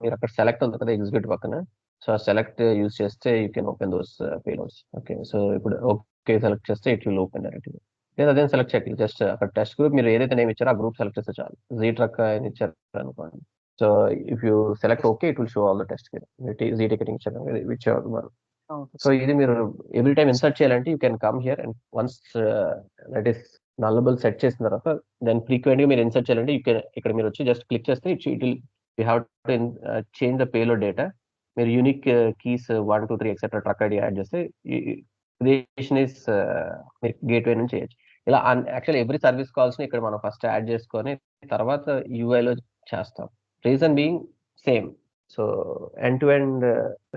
మీరు అక్కడ సెలెక్ట్ ఉంది కదా ఎగ్జిక్యూటివ్ పక్కన, సో ఆ సెలెక్ట్ యూజ్ చేస్తే you can open those payloads. Okay, so ఇప్పుడు ఓకే సెలెక్ట్ చేస్తే ఇట్ విల్ ఓపెన్ డైరెక్ట్గా. లేదా అదే సెలెక్ట్ చేయాలి. జస్ట్ అక్కడ టెస్ట్ గ్రూప్ మీరు ఏదైతే నేమ్ ఇచ్చారో ఆ గ్రూప్ సెలెక్ట్ చేస్తే చాలు. జీ ట్రక్ అని ఇచ్చారు అనుకోండి. So if you select okay it will show all the test. జీ టికెటింగ్ ఇచ్చారు విచ్ వన్. సో ఇది మీరు ఎవ్రీ టైమ్ ఇన్సర్ట్ చేయాలంటే you can come here and once that is nullable set చేసిన తర్వాత దెన్ ఫ్రీక్వెంట్ గా మీరు ఇన్సర్ట్ చేయాలంటే ఇక్కడ మీరు వచ్చి జస్ట్ క్లిక్ చేస్తే it will you have to change the payload data. మీరు unique keys 1 2 3 etcetera truck ID add చేస్తే మీరు గేట్వే నుంచి చేయొచ్చు. ఇలా యాక్చువల్ ఎవ్రీ సర్వీస్ కాల్స్ ని ఇక్కడ మనం ఫస్ట్ యాడ్ చేసుకొని తర్వాత యూఐలో చేస్తాం. Reason being same. So end to end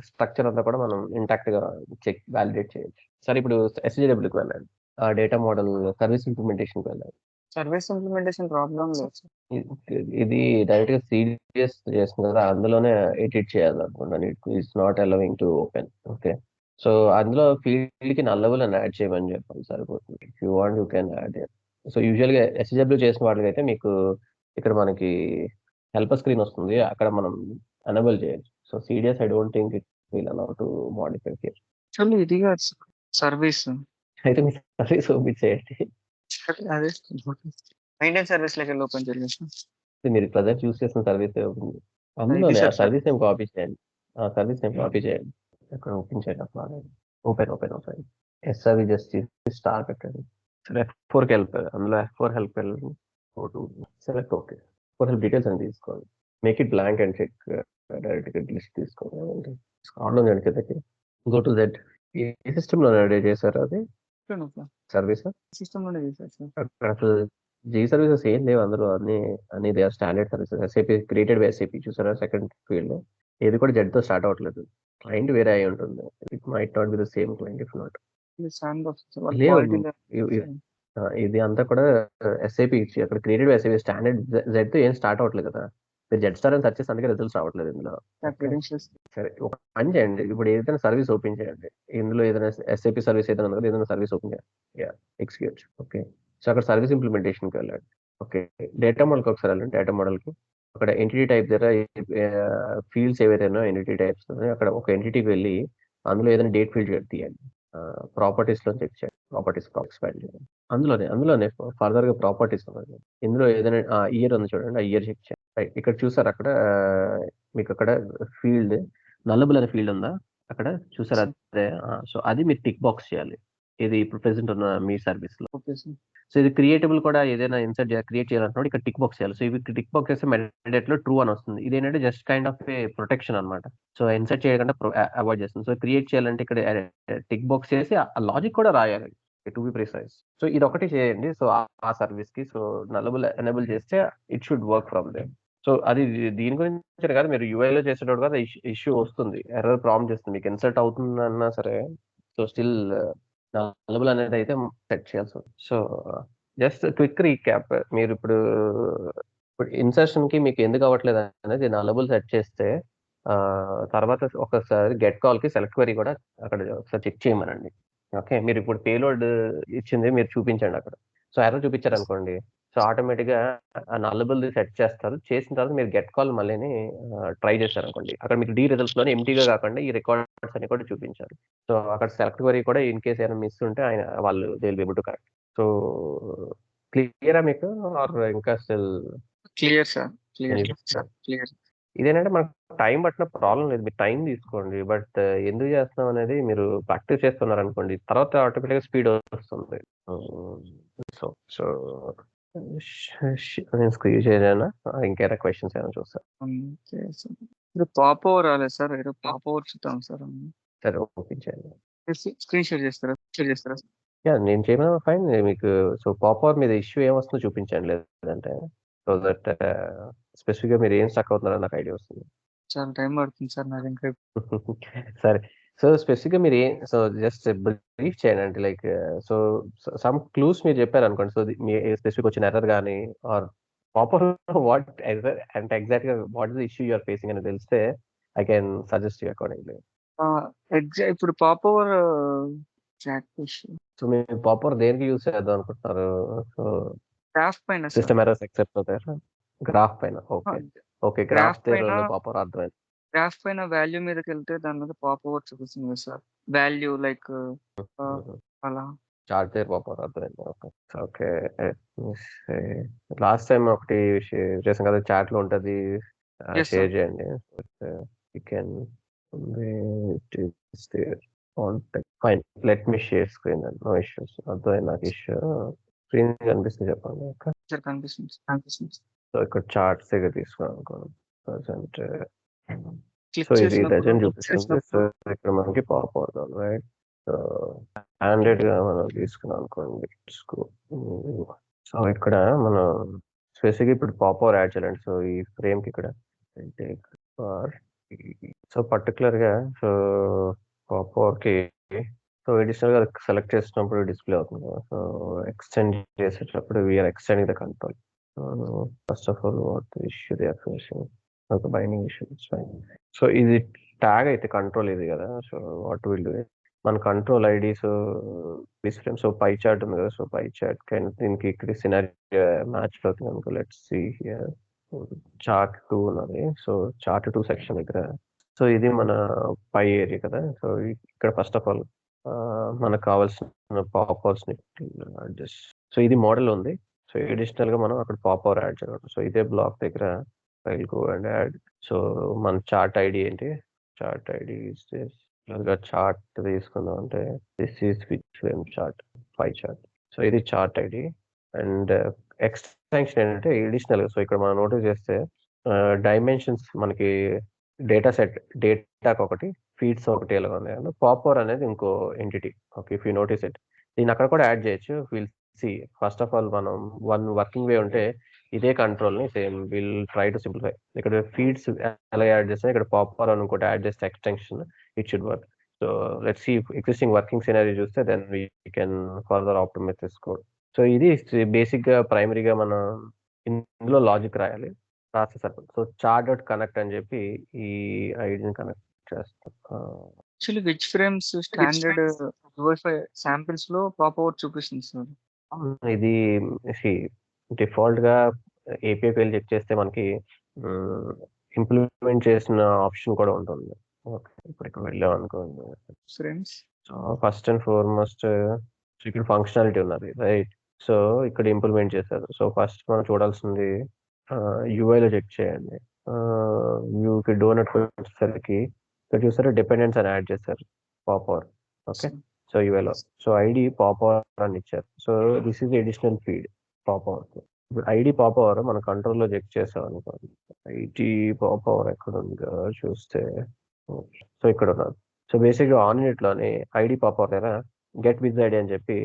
structure అంతా కూడా మనం ఇంటాక్ట్ గా చెక్ వాలిడేట్ చేయొచ్చు. సరే ఇప్పుడు SGWకి వెళ్ళండి. ఆ డేటా మోడల్ సర్వీస్ ఇంప్లిమెంటేషన్కి వెళ్ళండి.
సర్వీస్ ఇంప్లిమెంటేషన్ ప్రాబ్లం లేదు.
ఇది డైరెక్ట్ గా సీరియస్ చేస్తుంది కదా, అందులోనే ఎడిట్ చేయాలనుకుంటాను. It's not allowing to open. Okay, so అందులో ఫీల్డ్ కి నల్లబుల్ అని యాడ్ చేయమని చెప్పాలి, సరిపోతుంది. If you want you can add. So usual గా SGW చేసిన వాళ్ళకి అయితే మీకు ఇక్కడ మనకి హెల్ప్ స్క్రీన్ వస్తుంది. అక్కడ మనం ఎనబుల్ చేయొచ్చు. So CDS I don't think it will allow to modify here.
Actually ఇది కాదు సర్వీస్.
అయితే మీ సర్వీస్ ఓపెన్ చేయండి.
అదే మెయింటెనెన్స్ సర్వీస్ లెక్క ఓపెన్ చేయాలి.
మీరు ప్రజెంట్ యూస్ చేసిన సర్వీస్ ఉంది అందులోనే
ఇది
ఆ
సార్
సర్వీస్ నేమ్ కాపీ చేయండి. ఆ సర్వీస్ నేమ్ కాపీ చేయండి. అక్కడ ఓపెన్ చేయండి. అసలు ఓపెన్ ఎస్ఆర్వి జస్ట్ స్టార్ పెట్టండి. సరే F4కి వెళ్ళిపోయారు. అందులో F4 హెల్ప్ వెళ్ళండి. Select okay. F4 help details అని తీసుకోండి. Make it blank and check డైరెక్ట్గా లిస్ట్ తీసుకోండి. స్కార్లో నేను కిందకి గో టు దట్. ఏ సిస్టంలో రెడీ చేశారు అది సర్వీస్?
సిస్టమ్ లోనే చేశారు సార్.
అక్కడ అసలు జీ సర్వీసెస్ ఏం లేవు అందులో. అన్ని they are standard services. SAP created by SAP చూసారా సెకండ్ ఫీల్డ్ లో. ఏది కూడా జెడ్ తో స్టార్ట్ అవ్వట్లేదు. క్లయింట్ వేరే అయి ఉంటుంది. It might not be the same client if not.
Sand box వాళ్ళ
లేవు.
క్వాలిటీ
ఇది అంతా కూడా ఎస్ఏపీ ఇచ్చి అక్కడ created by SAP standard Z తో ఏం స్టార్ట్ అవ్వట్లేదు కదా. జెడ్ స్టార్ అని సెర్చ్ చేసి అందుకే రిజల్ట్స్ రావట్లేదు ఇందులో.
క్రెడెన్షియల్స్.
సరే ఒక పని చేయండి. ఇప్పుడు ఏదైనా సర్వీస్ ఓపెన్ చేయండి. ఇందులో ఏదైనా ఎస్ఏపీ సర్వీస్ ఏదైనా ఉంది కదా, ఏదైనా సర్వీస్ ఓపెన్ చేయండి. ఎక్స్క్యూట్. ఓకే. సో అక్కడ సర్వీస్ ఇంప్లిమెంటేషన్కి వెళ్ళండి. ఓకే. డేటా మోడల్కి ఒకసారి వెళ్ళండి. డేటా మోడల్కి అక్కడ ఎంటిటీ టైప్ దగ్గర ఫీల్డ్స్ ఏవైతే ఎంటిటీ టైప్స్ అక్కడ ఒక ఎంటిటీకి వెళ్ళి అందులో ఏదైనా డేట్ ఫీల్డ్ తీయండి. ప్రాపర్టీస్ లో చెక్ చేయండి. ప్రాపర్టీస్ ఎక్స్పాండ్ చేయండి. అందులోనే ఫర్దర్ గా ప్రాపర్టీస్ ఉన్నది. ఇందులో ఏదైనా ఇయర్ ఉంది చూడండి. ఆ ఇయర్ చెక్ చేయండి. రైట్. ఇక్కడ చూసారు అక్కడ మీకు అక్కడ ఫీల్డ్ నల్లబుల్ అనే ఫీల్డ్ ఉందా అక్కడ చూసారా? అదే. సో అది మీరు టిక్ బాక్స్ చేయాలి. ఇది ఇప్పుడు ప్రెసెంట్ ఉన్న మీ సర్వీస్ లో. సో ఇది క్రియేటబుల్ కూడా ఏదైనా క్రియేట్ చేయాలంటున్నాడు ఇక్కడ టిక్ బాక్స్ చేయాలి. సో ఇవి టిక్ బాక్స్ చేస్తే మెడిడేట్ లో ట్రూ అని వస్తుంది. ఇది ఏంటంటే just kind of A protection అనమాట. సో ఇన్సర్ట్ చేయకుండా అవాయిడ్ చేస్తుంది. సో క్రియేట్ చేయాలంటే ఇక్కడ టిక్ బాక్స్ చేసి ఆ లాజిక్ కూడా రాయాలి టు బి ప్రిసైజ్. సో ఇది ఒకటి చేయండి. సో ఆ సర్వీస్ కి సో నల్లబుల్ ఎనేబుల్ చేస్తే it should work from they. So అది దీని గురించి కాదు, మీరు UI లో చేసేటప్పుడు కదా ఇష్యూ వస్తుంది. ఎర్రర్ ప్రాంప్ట్ చేస్తుంది. మీకు ఇన్సర్ట్ అవుతుందన్నా సరే సో స్టిల్ నల్లబుల్ అనేది అయితే సెట్ చేయాల్సి వస్తుంది. So just quick recap. మీరు ఇప్పుడు ఇన్సర్షన్ కి మీకు ఎందుకు అవ్వట్లేదు అనేది నల్లబుల్ సెట్ చేస్తే తర్వాత ఒకసారి గెట్ కాల్ కి సెలెక్ట్ క్వరీ కూడా అక్కడ ఒకసారి చెక్ చేయమనండి. ఓకే. మీరు ఇప్పుడు పేలోడ్ ఇచ్చింది మీరు చూపించండి అక్కడ. సో ఎర్రర్ చూపించారు అనుకోండి. సో ఆటోమేటిక్ గా ఆ నల్లబుల్ సెట్ చేస్తారు. చేసిన తర్వాత మీరు గెట్ కాల్ మళ్ళీని ట్రై చేశారు అనుకోండి. అక్కడ మీకు రిజల్ట్స్ లోనే ఎంటీగా కాకుండా ఈ రికార్డ్స్ అని కూడా చూపించారు. సో అక్కడ సెలెక్ట్ క్వరీ కూడా ఇన్ కేస్ ఏమైనా మిస్ ఉంటే వాళ్ళు they will be able to correct. So క్లియరా మీకు ఆర్ ఇంకా స్టిల్?
Clear sir. క్లియర్.
ఇదేంటంటే మనకు టైం పట్టిన ప్రాబ్లం లేదు. మీరు టైం తీసుకోండి. బట్ ఎందుకు చేస్తున్నాం అనేది మీరు ప్రాక్టీస్ చేస్తున్నారు అనుకోండి. తర్వాత ఆటోమేటిక్ గా స్పీడ్ వస్తుంది. సో సో నేను స్క్రీన్ చేయలేనా? ఇంకేమైనా క్వశ్చన్స్ ఏమైనా చూస్తా.
ఇప్పుడు పాప్ ఓవర్ రాలేదు సార్. పాప్ ఓవర్ చూద్దాం సార్.
సరే ఓపెన్ చేయండి.
స్క్రీన్ షేర్ చేస్తారా?
నేను చేయమన్నా ఫైన్. మీకు సో పాప్ ఓవర్ మీద ఇష్యూ ఏమొస్తుందో చూపించండి. లేదంటే సో దట్ స్పెసిఫిక్ గా మీరు ఏం స్టక్ అవుతున్నారో నాకు ఐడియా వస్తుంది.
చాలా టైం పడుతుంది సార్ నాకు ఇంకా.
సరే. సో స్పెసిఫిక్ గా మీరు సో జస్ట్ బ్రీఫ్ చేయండి. లైక్ సో సమ్ క్లూస్ మీరు చెప్పారు అనుకోండి. సో మీ స్పెసిఫిక్ వచ్చిన ఎర్రర్ కానీ ఆర్ ప్రాపర్ వాట్ అంటే ఎగ్జాక్ట్ గా what is the issue you are facing అని తెలిస్తే I can suggest you accordingly.
ఇప్పుడు పాప్ ఓవర్
సో మీరు పాప్ ఓవర్ దేనికి యూస్ చేద్దాం అనుకుంటున్నారు? సో
గ్రాఫ్ పైన
సిస్టమ్ ఎర్రర్స్ ఎక్సెప్ట్ అవుతారా? గ్రాఫ్ పైన. ఓకే. గ్రాఫ్ పాప్ ఓవర్ అర్థమైంది.
గ్రాఫ్ పైన వాల్యూ మీదకి వెళ్తే దాని మీద పాప్ ఓవర్ చూపిస్తుంది కదా సార్. వాల్యూ లైక్ అలా
చార్ట్ దగ్గర పాప్ ఓవర్ అర్థమైంది. ఓకే. లాస్ట్ టైం ఒకటి షేర్ చేసాం కదా చాట్ లో ఉంటది. షేర్ చేయండి. You can fine. Let me share screen. No issues. అర్థమైంది నాకు. ఇష్యూ స్క్రీన్ కనిపిస్తుంది చెప్పండి.
సార్ కనిపిస్తుంది.
సో ఇక్కడ చార్ట్స్ దగ్గర తీసుకున్నాను అనుకోండి. ప్రజెంట్ సో ఇది ప్రజెంట్ చూపిస్తుంది. సో ఇక్కడ మనకి పాప్ అవుతుంది రైట్. సో స్టాండర్డ్ గా మనం తీసుకున్నాం అనుకోండి. సో ఇక్కడ మనం స్పెసిఫిక్ ఇప్పుడు పాప్ ఓవర్ యాడ్ చేయాలండి. సో ఈ ఫ్రేమ్ కి ఇక్కడ సో పర్టికులర్ గా సో పాప్ ఓవర్ కి సో ఎడిషనల్ గా సెలెక్ట్ చేసినప్పుడు డిస్ప్లే అవుతుంది కదా. సో ఎక్స్టెండ్ చేసేటప్పుడు we are extending the control. First of all what issue they are facing. ఒక బైండింగ్ ఇష్యూ. సో ఇది ట్యాగ్ అయితే కంట్రోల్ ఇది కదా. సో వాట్ విల్ డూ మన control ID. So this frame. So pie chart ఉంది కదా. So pie chart దీనికి ఇక్కడ సినారియో మ్యాచ్ అవుతుంది అనుకో. Let's see here. చార్ట్ 2 ఉన్నది. సో చార్ట్ 2 సెక్షన్ దగ్గర సో ఇది మన పై ఏరియా కదా. సో ఇక్కడ ఫస్ట్ ఆఫ్ ఆల్ మనకు కావాల్సిన పాపర్స్ ని అడ్జస్ట్. సో ఇది మోడల్ ఉంది. సో అడిషనల్ గా మనం అక్కడ పాపర్ యాడ్ చేయడం. సో ఇదే బ్లాక్ దగ్గర file go and add. So మన చార్ట్ ఐడి ఏంటి, చార్ట్ ఐడి చార్ట్ తీసుకుందాం అంటే this is which frame chart, pie chart. So ఇది చార్ట్ ఐడి అండ్ ఎక్స్టెన్షన్ ఏంటంటే అడిషనల్ గా. సో ఇక్కడ మనం నోటీస్ చేస్తే డైమెన్షన్స్ మనకి డేటాకి ఒకటి, ఫీడ్స్ ఒకటి ఎలా ఉన్నాయి అంటే పాపర్ అనేది ఇంకో entity. Okay, if you notice it, దీన్ని అక్కడ కూడా యాడ్ చేయొచ్చు. Will see first of all మనం వన్ వర్కింగ్ వే ఉంటే ఇదే కంట్రోల్ ని same will try to simplify. ఇక్కడ ఫీడ్స్ ఎలా యాడ్ చేస్తే ఇక్కడ పాపర్ అని ఇంకోటి యాడ్ చేస్తే extension it should work. So let's see existing working scenario చూస్తే then we can further optimize this code. So ఇది బేసిక్ గా ప్రైమరీగా మనం ఇందులో లాజిక్ రాయాలి, రాస్తే సరిపోతుంది. సో చార్ట్ డాట్ కనెక్ట్ అని చెప్పి ఈ ఐడిని కనెక్ట్ చేస్తాం.
Actually which frames standard wifi samples లో పాప్ అవుట్ చూపిస్తుంది సార్.
ఇది డిఫాల్ట్ గా ఏపీఐకి వెళ్ళి చెక్ చేస్తే మనకి ఇంప్లిమెంట్ చేసిన ఆప్షన్ కూడా ఉంటుంది. ఓకే, ఇప్పుడు ఇక్కడ వెళ్ళాం అనుకోండి.
Frames
so first and foremost ఇక్కడ ఫంక్షనాలిటీ ఉన్నది, రైట్. సో ఇక్కడ ఇంప్లిమెంట్ చేశారు. సో ఫస్ట్ మనం చూడాల్సింది యూఐలో చెక్ చేయండి. వ్యూకి డోనట్ వచ్చేసరికి ఇక్కడ చూసారు డిపెండెన్స్ అని యాడ్ చేశారు పాపర్. ఓకే, సో యూఐలో సో ఐడి పాపర్ అని ఇచ్చారు. So this is additional feed popper. ఇప్పుడు ఐడి పాపర్ మన కంట్రోల్లో చెక్ చేసాం అనుకోండి. ఐడి పాపర్ ఎక్కడ ఉందో చూస్తే సో ఇక్కడ ఉన్నది. సో బేసిక్గా ఆన్ లోని ఐడి పాపర్ దగ్గర గెట్ విత్ ఐడి అని చెప్పి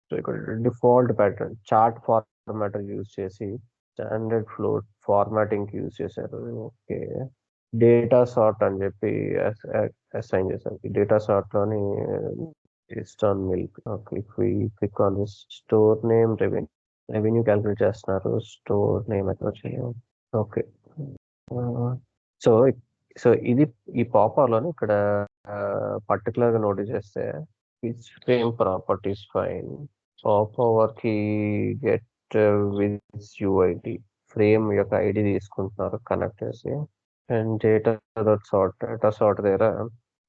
సో ఇక్కడ డిఫాల్ట్ ప్యాటర్న్ చార్ట్ ఫార్మాటర్ యూజ్ చేసి స్టాండర్డ్ ఫ్లోట్ ఫార్మాటింగ్ యూజ్ చేశారు. ఓకే, డేటా సార్ట్ అని చెప్పి అసైన్ చేశారు. డేటా సార్ట్ లోని ఇస్టాన్ milk. Okay, click on this store name revenue calculate చేస్తున్నారు. స్టోర్ నేమ్ ఎక్కడ చేయాలి. ఓకే, సో సో ఇది ఈ పాపర్ లోని ఇక్కడ పర్టికులర్ గా నోటీస్ చేస్తే విచ్ ఫ్రేమ్ ప్రాపర్టీస్ ఫైన్ పాపర్ కి గెట్ విత్ యూఐడి ఫ్రేమ్ యొక్క ఐడి తీసుకుంటున్నారు కనెక్ట్ చేసి. అండ్ డేటా సార్ట్ దగ్గర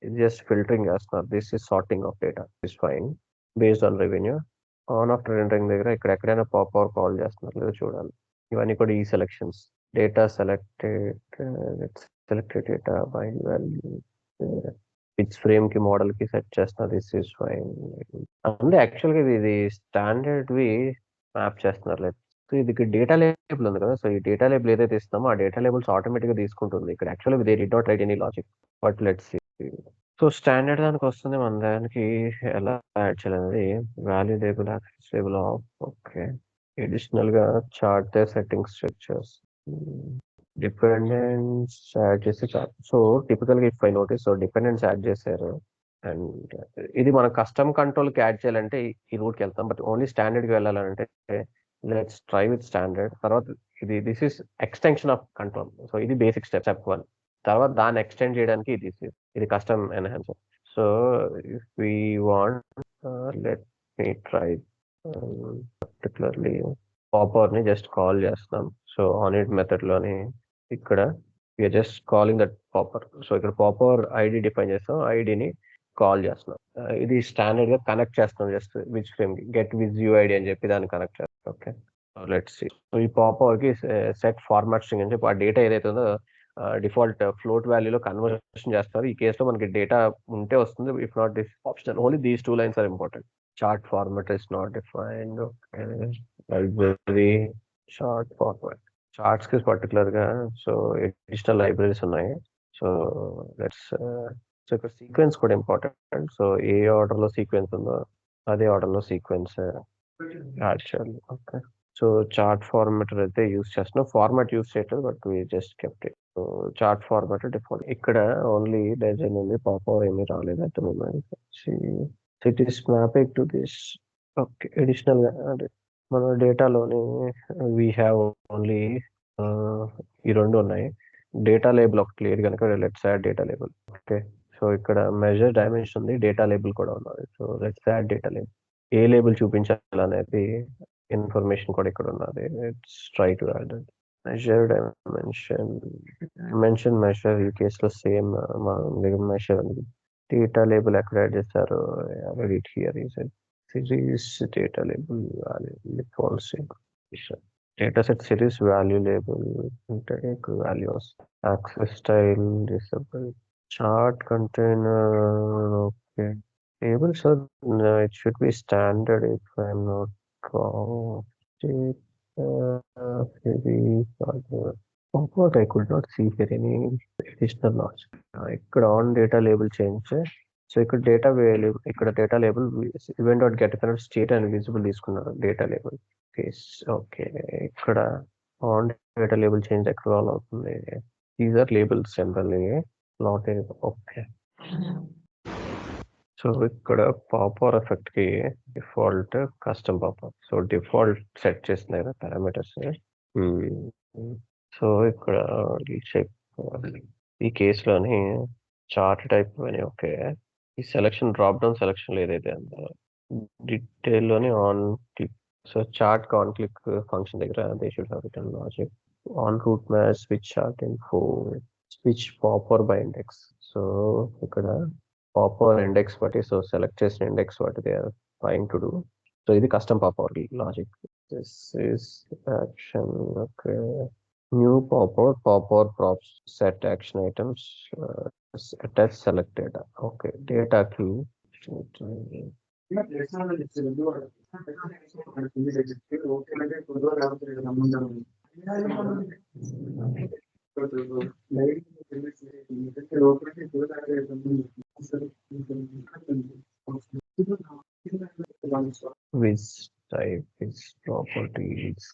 జస్ట్ ఫిల్టరింగ్ చేస్తున్నారు. This is sorting of data is fine based on revenue. On after entering దగ్గర ఇక్కడ ఎక్కడైనా పాపర్ కాల్ చేస్తున్నారు లేదా చూడాలి. ఇవన్నీ కూడా ఈ selections data selected data by value which frame కి మోడల్ కి సెట్ చేస్తున్నారు. This is fine. అంటే యాక్చువల్ గా ఇది స్టాండర్డ్ వి మ్యాప్ చేస్తున్నారు. లేదు, సో ఇది డేటా లేబుల్ ఉంది కదా. సో ఈ డేటా లేబుల్ ఏదైతే ఇస్తామో ఆ డేటా లేబుల్స్ ఆటోమేటిక్ గా తీసుకుంటుంది. ఇక్కడ యాక్చువల్గా they did not write any logic, but let's see. So standard దానికి వస్తుంది. మన దానికి ఎలా యాడ్ చేయాలనేది value label, axis label off. Okay, additional గా chart settings structures dependence add చేస్తే చాలు. సో టిపికల్ గా if I notice so dependence add చేశారు. అండ్ ఇది మనం కస్టమ్ కంట్రోల్ కి యాడ్ చేయాలంటే ఈ రూట్ కి వెళ్తాం. బట్ ఓన్లీ స్టాండర్డ్ కి వెళ్ళాలంటే లెట్స్ ట్రై విత్ స్టాండర్డ్. తర్వాత this is extension of control. So ఇది బేసిక్ స్టెప్ 1. తర్వాత దాన్ని ఎక్స్టెండ్ చేయడానికి ఇది custom enhancer. So if we want let me try particularly popper ని జస్ట్ కాల్ చేస్తాం. సో ఆన్ ఇట్ మెథడ్ లోని ఇక్కడ just calling that popper. So ఇక్కడ పాపర్ ఐడి డిఫైన్ చేస్తాం, ఐడిని కాల్ చేస్తున్నాం. ఇది స్టాండర్డ్ గా కనెక్ట్ చేస్తాం. జస్ట్ విచ్ ఫ్రేమ్ కి గెట్ విత్ యూఐడి అని చెప్పి దాన్ని కనెక్ట్ చేస్తాం. Okay, let's see. సో ఈ పాపర్ కి సెట్ ఫార్మాట్ స్ట్రింగ్ అని చెప్పి ఆ డేటా ఏదైతే ఉందో డిఫాల్ట్ ఫ్లోట్ వాల్యూలో కన్వర్షన్ చేస్తారు. ఈ కేసులో మనకి డేటా ఉంటే వస్తుంది. If not this option only these 2 lines are important. Chart format is not defined. Library chart format charts కి పర్టికులర్ గా సో అడిషనల్ లైబ్రరీస్ ఉన్నాయి. సో లెట్స్ సో ఇక్కడ సీక్వెన్స్ కూడా ఇంపార్టెంట్. సో ఏ ఆర్డర్ లో సీక్వెన్స్ ఉందో అదే ఆర్డర్ లో సీక్వెన్స్ యాడ్ చేయాలి. ఓకే, సో చార్ట్ ఫార్మాటర్ అయితే యూస్ చేస్తున్నాం. ఫార్మాట్ యూస్ చేయట్లేదు, but we just kept it. So chart format default. ఇక్కడ ఓన్లీ డిజైన్ ఉంది, పాపర్ ఏమీ రాలేదు at the moment. It is mapping to this. Okay, additional గా అంటే మన డేటాలోని వీ హ్యావ్ ఓన్లీ ఈ 2 ఉన్నాయి. డేటా లేబుల్ ఒకటి లేదు కనుక let's add data label. Okay, so ఇక్కడ మెజర్ డైమెన్షన్ ఉంది, డేటా లేబుల్ కూడా ఉన్నది. So let's add data label. ఏ లేబుల్ చూపించాలనేది ఇన్ఫర్మేషన్ కూడా ఇక్కడ ఉన్నది. It's try to add it. Measure dimension measure ఈ కేసులో సేమ్ మనం మెషర్ ఉంది. డేటా లేబుల్ ఎక్కడ యాడ్ చేస్తారు? Edit here is series data label value false data set series value label take values access style disable chart container. Okay, table, so it should be standard if I'm not wrong. Maybe what I could not see here any additional logic. ఇక్కడ on data label change, so ఇక్కడ data ఇక్కడ data label event dot get connect state and visible తీసుకున్నారు data label case. Okay, ఇక్కడ on data label change ఎక్కడ call అవుతుంది? These are labels generally not. Okay, so ఇక్కడ popper effect కి default custom popper, so default set చేసిన parameters. So ఇక్కడ check ఈ కేసులోని చార్ట్ టైప్ అని. ఓకే, ఈ సెలక్షన్ డ్రాప్ డౌన్ సెలక్షన్ ఏదైతే అంత డీటెయిల్ లోని on click, so chart on click function దగ్గర they should have return logic on route match switch chart info switch popper by index. So ఇక్కడ popper index బట్టి, so select చేసిన index బట్టి they are trying to do. So ఇది custom popper logic. This is action. Okay, new popper props set action items attach select data. Okay, data key. Which type is properties?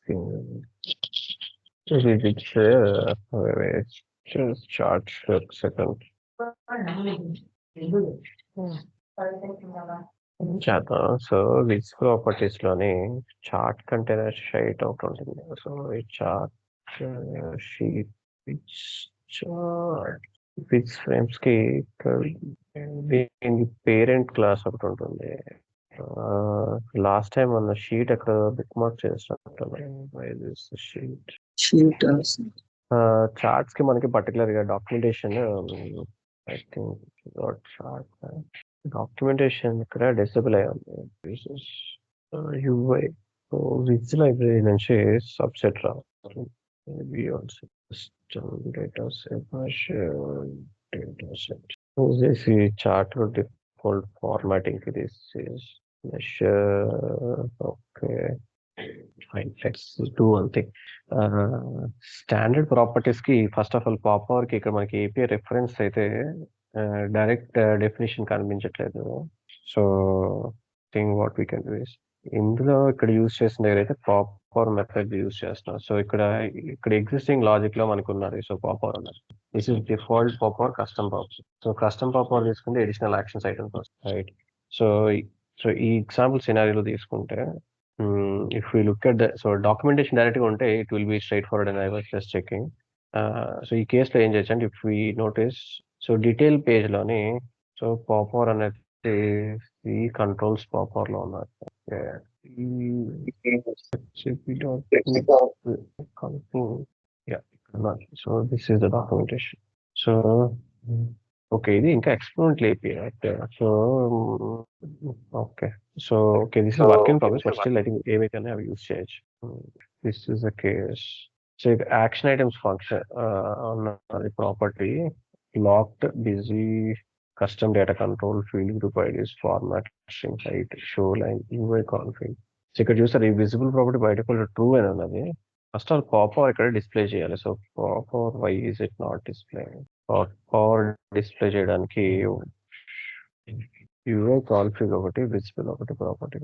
Just chart second. So viz properties లోని chart container sheet ఒకటి ఉంటుంది. So ఈ chart sheet విజ్ frames కి దీనికి parent class ఒకటి ఉంటుంది. Last time మన sheet అక్కడ బిక్ మార్క్ చేసినట్టు షీట్ చార్ట్స్ కి మనకి పర్టికులర్ గా డాక్యుమెంటేషన్, ఐ థింక్ డాక్యుమెంటేషన్ ఇక్కడ డిసేబుల్ అయ్యి ఉంది. యూఐ విజ్ లైబ్రరీ నుంచి సబ్సెట్ రావాలి. Data set chart default formatting కి this is okay fine. Let's do one thing. Standard properties ki first of all popper కి ఇక్కడ మనకి API రెఫరెన్స్ అయితే డైరెక్ట్ డెఫినేషన్ కనిపించట్లేదు. So thing what we can do is ఇందులో ఇక్కడ use చేసిన దగ్గర అయితే పాపర్ మెథడ్ యూజ్ చేస్తున్నాం. సో ఇక్కడ ఎగ్జిస్టింగ్ లాజిక్ లో మనకు ఉన్నది. సో పాపర్ ఉన్నది. This is default popper custom popper. So custom popper తీసుకుంటే అడిషనల్ యాక్షన్స్ ఐటమ్స్ వస్తాయి, రైట్? సో ఈ ఎగ్జాంపుల్ సినారియోలో తీసుకుంటే if we look at the documentation directly unte it will be straightforward, and I was just checking. So ee case lo em cheyachante, if we notice, so detail page loni so popper anadi ఈ controls popper lo unnadu. So this is the documentation. So okay, ఇది ఇంకా exponent API, right? So okay, so okay, this is work in progress, but still I think API can have use change. This is the case. So action items function on the property locked busy custom data control field group IDs format string height show line UI config. So ఇక్కడ చూసారు ఈ visible property by default true అని ఉన్నది. First all పాపర్ ఇక్కడ display చేయాలి. So popper why is it not displaying? Popper display చేయడానికి UI config ఒకటి, visible ఒకటి, property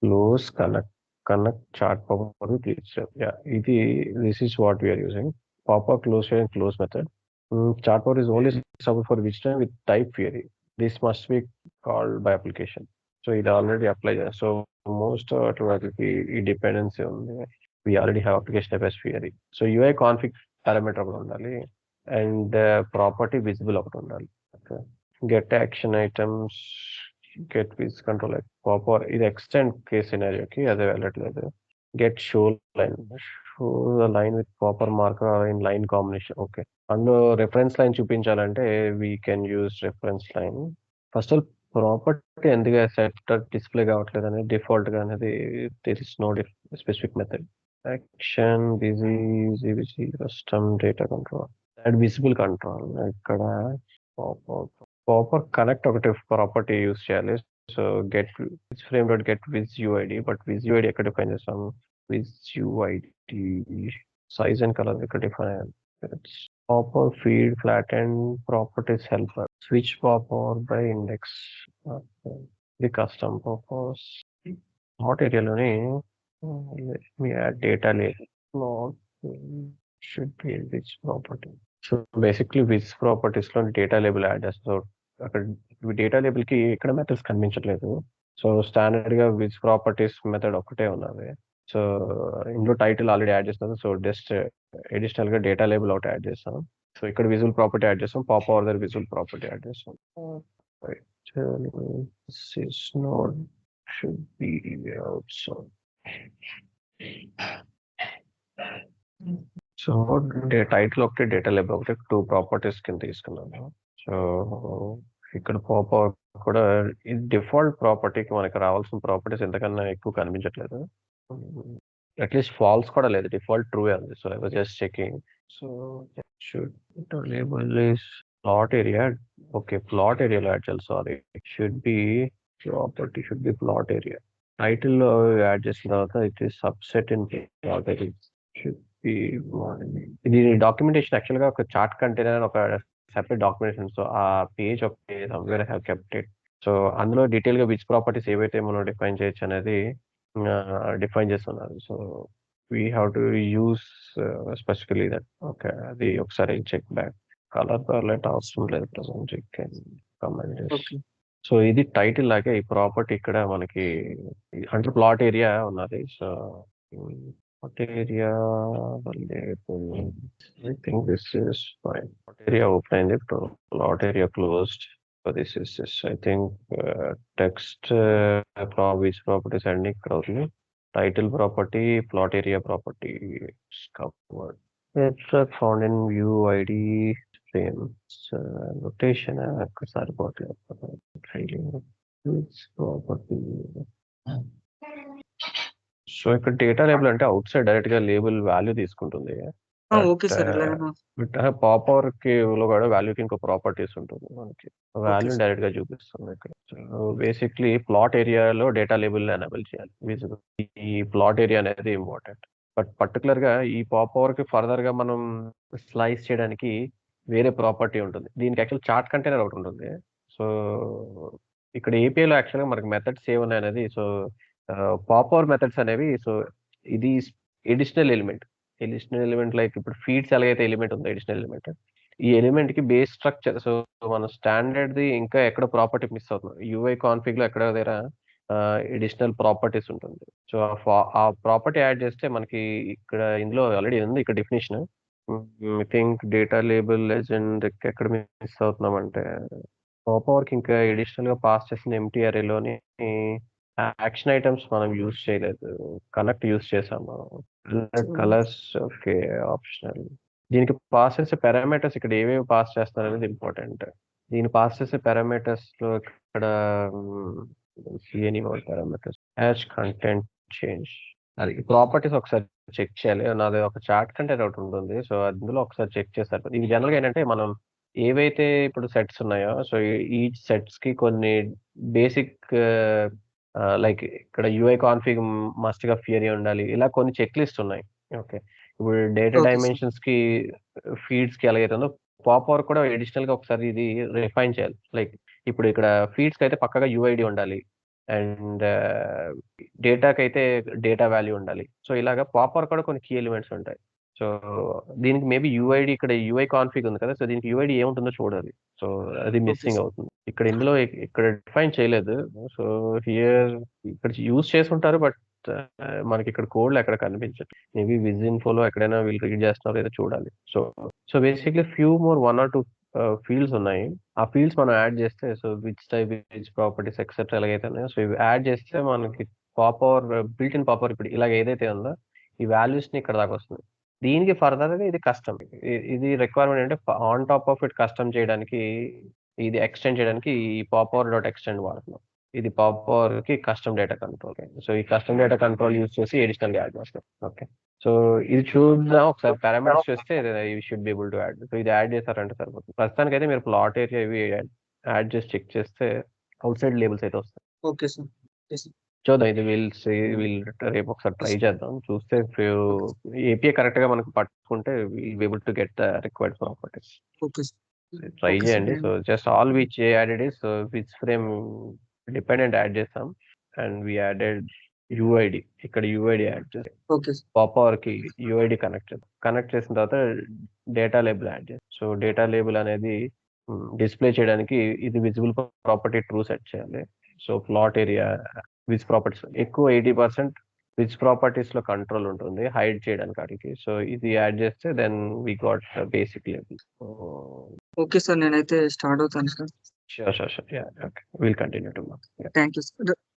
close connect chart popper please. ఇది this is what we are using. Pop-up close and close method. Chart power is only support for which time with type query. This must be called by application. So it already applies. So most automatically dependency on we already have application type as query. So UI config parameter undali and property visible ఒకటి ఉండాలి. Okay. Get action items get viz control proper ఇది extend case సినారియోకి అదే వెళ్ళట్లేదు. Get show line, show the line with proper marker in line combination. Okay, అందులో reference line చూపించాలంటే we can use reference line. First all property ఎందుకు set display కావట్లేదు అనేది default గా అనేది there is no specific method. Action busy custom data control and visible control. ఇక్కడ proper connect ఒకటి property use చేయాలి. So get frame dot get viz UID, but viz UID ఎక్కడ define చేస్తాము? Viz UID size and colour ఇక్కడ define. Proper feed flat and properties helper switch proper by index. ఇది custom purpose not ఏరియాలోని మీ data లేదు. Not should be which property. So basically which properties లో data label add చేస్తాం. అక్కడ data label కి ఇక్కడ మెథడ్స్ కనిపించట్లేదు. సో స్టాండర్డ్ గా విచ్ ప్రాపర్టీస్ మెథడ్ ఒకటే ఉన్నది. సో ఇందులో టైటిల్ ఆల్రెడీ యాడ్ చేస్తాను. సో జస్ట్ అడిషనల్ గా డేటా లేబుల్ ఒకటి యాడ్ చేస్తాం. సో ఇక్కడ విజువల్ ప్రాపర్టీ యాడ్ చేస్తాం, pop over visual property add చేస్తాం. Node should be outside. So title ఒకటి డేటా లేబుల్ ఒకటి 2 ప్రాపర్టీస్ కింద తీసుకున్నాను. సో ఇక్కడ పాప్ అవుట్ కూడా ఇది డిఫాల్ట్ ప్రాపర్టీకి మనకి రావాల్సిన ప్రాపర్టీస్ ఎంతకన్నా ఎక్కువ కనిపించట్లేదు. అట్లీస్ట్ ఫాల్స్ కూడా లేదు, డిఫాల్ట్ ట్రూ ఉంది. So I was just checking. So should label is plot area. Okay, plot ఏరియాలో యాడ్ చేయాలి. Sorry, should be property should be plot area. Title లో యాడ్ చేసిన తర్వాత it is subset in plot area. ఇది documentation actual గా ఒక chart container ఒక separate documentation. So ఆ పేజ్ ఒక somewhere have kept it. So అందులో డీటెయిల్ గా విచ్ ప్రాపర్టీస్ ఏవైతే మనం డిఫైన్ చేయొచ్చు అనేది డిఫైన్ చేస్తున్నారు. So we have to use specifically that. Okay, అది ఒకసారి చెక్ బ్యాక్. కలర్ ప్యాలెట్ అవసరం లేదు ప్రజెంట్. సో ఇది టైటిల్ లాగే ఈ ప్రాపర్టీ ఇక్కడ మనకి అంటే ప్లాట్ ఏరియా ఉన్నది. So plot area label. I think this is fine. Plot area open, plot area closed. So this is this. I think text which properties ending crowdly. Title property, plot area property is covered. It's found in view ID frame. Notation which property. So ఇక్కడ data label అంటే out side direct గా label value తీసుకుంటుంది.
Okay sir.
Pop over కి లో కూడా వాల్యూకి ఇంకో properties ఉంటుంది, మనకి వాల్యూ డైరెక్ట్ గా చూపిస్తుంది ఇక్కడ. బేసిక్లీ ప్లాట్ ఏరియాలో డేటా లేబుల్ ఎనేబుల్ చేయాలి. ఈ ప్లాట్ ఏరియా అనేది ఇంపార్టెంట్. బట్ పర్టికులర్ గా ఈ పాప్ ఓవర్ కి ఫర్దర్ గా మనం స్లైస్ చేయడానికి వేరే ప్రాపర్టీ ఉంటుంది. దీనికి యాక్చువల్ చార్ట్ కంటైనర్ ఒకటి ఉంటుంది. సో ఇక్కడ ఏపీఐలో యాక్చువల్ గా మనకి మెథడ్స్ ఏమున్నాయి అనేది. సో పాప్ ఓవర్ మెథడ్స్ అనేవి. సో ఇది ఎడిషనల్ ఎలిమెంట్ లైక్ ఇప్పుడు ఫీడ్స్ ఎలాగైతే ఎలిమెంట్ ఉందో ఎడిషనల్ ఎలిమెంట్, ఈ ఎలిమెంట్ కి బేస్ స్ట్రక్చర్. సో మన స్టాండర్డ్ ది ఇంకా ఎక్కడ ప్రాపర్టీ మిస్ అవుతుంది, యూఐ కాన్ఫిగ్ లో ఎక్కడ దగ్గర ఎడిషనల్ ప్రాపర్టీస్ ఉంటుంది. సో ఆ ప్రాపర్టీ యాడ్ చేస్తే మనకి ఇక్కడ ఇందులో ఆల్రెడీ ఉంది ఇక్కడ definition. I think data label legend ఎక్కడ మిస్ అవుతున్నామంటే పాప్ ఓవర్ కి ఇంకా ఎడిషనల్ గా పాస్ చేసిన ఎంటీ అరేలోని యాక్షన్ ఐటమ్స్ మనం యూజ్ చేయలేదు, కనెక్ట్ యూజ్ చేసాము. Colours okay optional. దీనికి పాస్ చేసే పారామీటర్స్ ఇక్కడ ఏవేవి పాస్ చేస్తారు అనేది ఇంపార్టెంట్. దీన్ని పాస్ చేసే పారామీటర్స్ లో ఇక్కడ పారామీటర్స్ హ్యాష్ కంటెంట్ చేంజ్. అది ప్రాపర్టీస్ ఒకసారి చెక్ చేయాలి. నాది ఒక చార్ట్ కంటైనర్ ఒకటి ఉంటుంది. సో అందులో ఒకసారి చెక్ చేస్తారు. ఇది జనరల్ గా ఏంటంటే మనం ఏవైతే ఇప్పుడు సెట్స్ ఉన్నాయో, సో ఈ సెట్స్ కి కొన్ని బేసిక్ లైక్ ఇక్కడ యూఐ కాన్ఫిగ్ మస్ట్ గా ఫియరీ ఉండాలి, ఇలా కొన్ని చెక్ లిస్ట్ ఉన్నాయి. ఓకే, ఇప్పుడు డేటా డైమెన్షన్స్ కి ఫీడ్స్ కి ఎలాగైతే ఉందో పాప్ ఓవర్ కూడా అడిషనల్ గా ఒకసారి ఇది రిఫైన్ చేయాలి. లైక్ ఇప్పుడు ఇక్కడ ఫీడ్స్ కి అయితే పక్కగా యూఐడి ఉండాలి అండ్ డేటాకి అయితే డేటా వాల్యూ ఉండాలి. సో ఇలాగా పాప్ ఓవర్ కూడా కొన్ని కీ ఎలిమెంట్స్ ఉంటాయి. సో దీనికి మేబీ యూఐడి ఇక్కడ యూఐ కాన్ఫిగ్ ఉంది కదా, సో దీనికి యూఐడి ఏముంటుందో చూడాలి. సో అది మిస్సింగ్ అవుతుంది ఇక్కడ. ఇందులో ఇక్కడ డిఫైన్ చేయలేదు. సో హియర్ ఇక్కడ యూజ్ చేసుకుంటారు, బట్ మనకి ఇక్కడ కోడ్ ఎక్కడ కనిపించదు. మేబీ విజ్ ఇన్ఫోలో ఎక్కడైనా వీళ్ళు రీడ్ చేస్తున్నారో ఏదో చూడాలి. So basically few more 1 or 2 fields ఉన్నాయి. ఆ ఫీల్డ్స్ మనం యాడ్ చేస్తే so which type which properties etcetera ఎలాగైతే ఉన్నాయో సో ఇవి యాడ్ చేస్తే మనకి పాపవర్ బిల్ట్ ఇన్ పాపవర్ ఇప్పుడు ఇలాగ ఏదైతే ఉందో ఈ వాల్యూస్ ని ఇక్కడ దాకా వస్తుంది. దీనికి ఫర్దర్ గా ఇది కస్టమ్. ఇది రిక్వైర్మెంట్ అంటే on top of it custom చేయడానికి ఇది ఎక్స్టెండ్ చేయడానికి ఈ పాపవర్ డాట్ ఎక్స్టెండ్ వాడుతున్నాం. ఇది పాపవర్ కి కస్టమ్ డేటా కంట్రోల్. సో ఈ కస్టమ్ డేటా కంట్రోల్ యూస్ చేసి ఎడిషనల్ యాడ్ చేస్తాం. ఓకే, సో ఇది చూద్దాం ఒకసారి. పారామీటర్స్ చూస్తే you should be able to add. So ఇది యాడ్ చేశారంటే సరిపోతుంది. ప్రస్తుతానికి అయితే మీరు ప్లాట్ ఏరియా ఇవి యాడ్ చేసి చెక్ చేస్తే అవుట్ సైడ్ లేబుల్స్ అయితే వస్తాయి.
Okay sir.
చూద్దాం, ఇది వీల్ రేపు ఒకసారి ట్రై చేద్దాం. చూస్తే ఏపీఐ కరెక్ట్ గా మనకు పట్టుకుంటే will able to get the required properties.
Okay
try
okay
చేయండి. So just all which added is which frame dependent add చేస్తాం అండ్ వి యాడెడ్ యుఐడి. ఇక్కడ యుఐడి యాడ్ చేస్తాం.
ఓకే
పాపవర్ కి యుఐడి కనెక్ట్ చేసిన తర్వాత డేటా లేబుల్ యాడ్ చేస్తాం. So data label అనేది display చేయడానికి ఇది విజిబుల్ ప్రాపర్టీ ట్రూ సెట్ చేయాలి. So plot area which properties ఎక్కువ 80% విచ్ ప్రాపర్టీస్ లో కంట్రోల్ ఉంటుంది హైడ్ చేయడానికి అడిగి. సో ఇది యాడ్ చేస్తే then we got basic label.
Okay sir, నేనైతే స్టార్ట్ అవుతాను sir.
Sure. Yeah, okay, will continue to.
Thank you sir.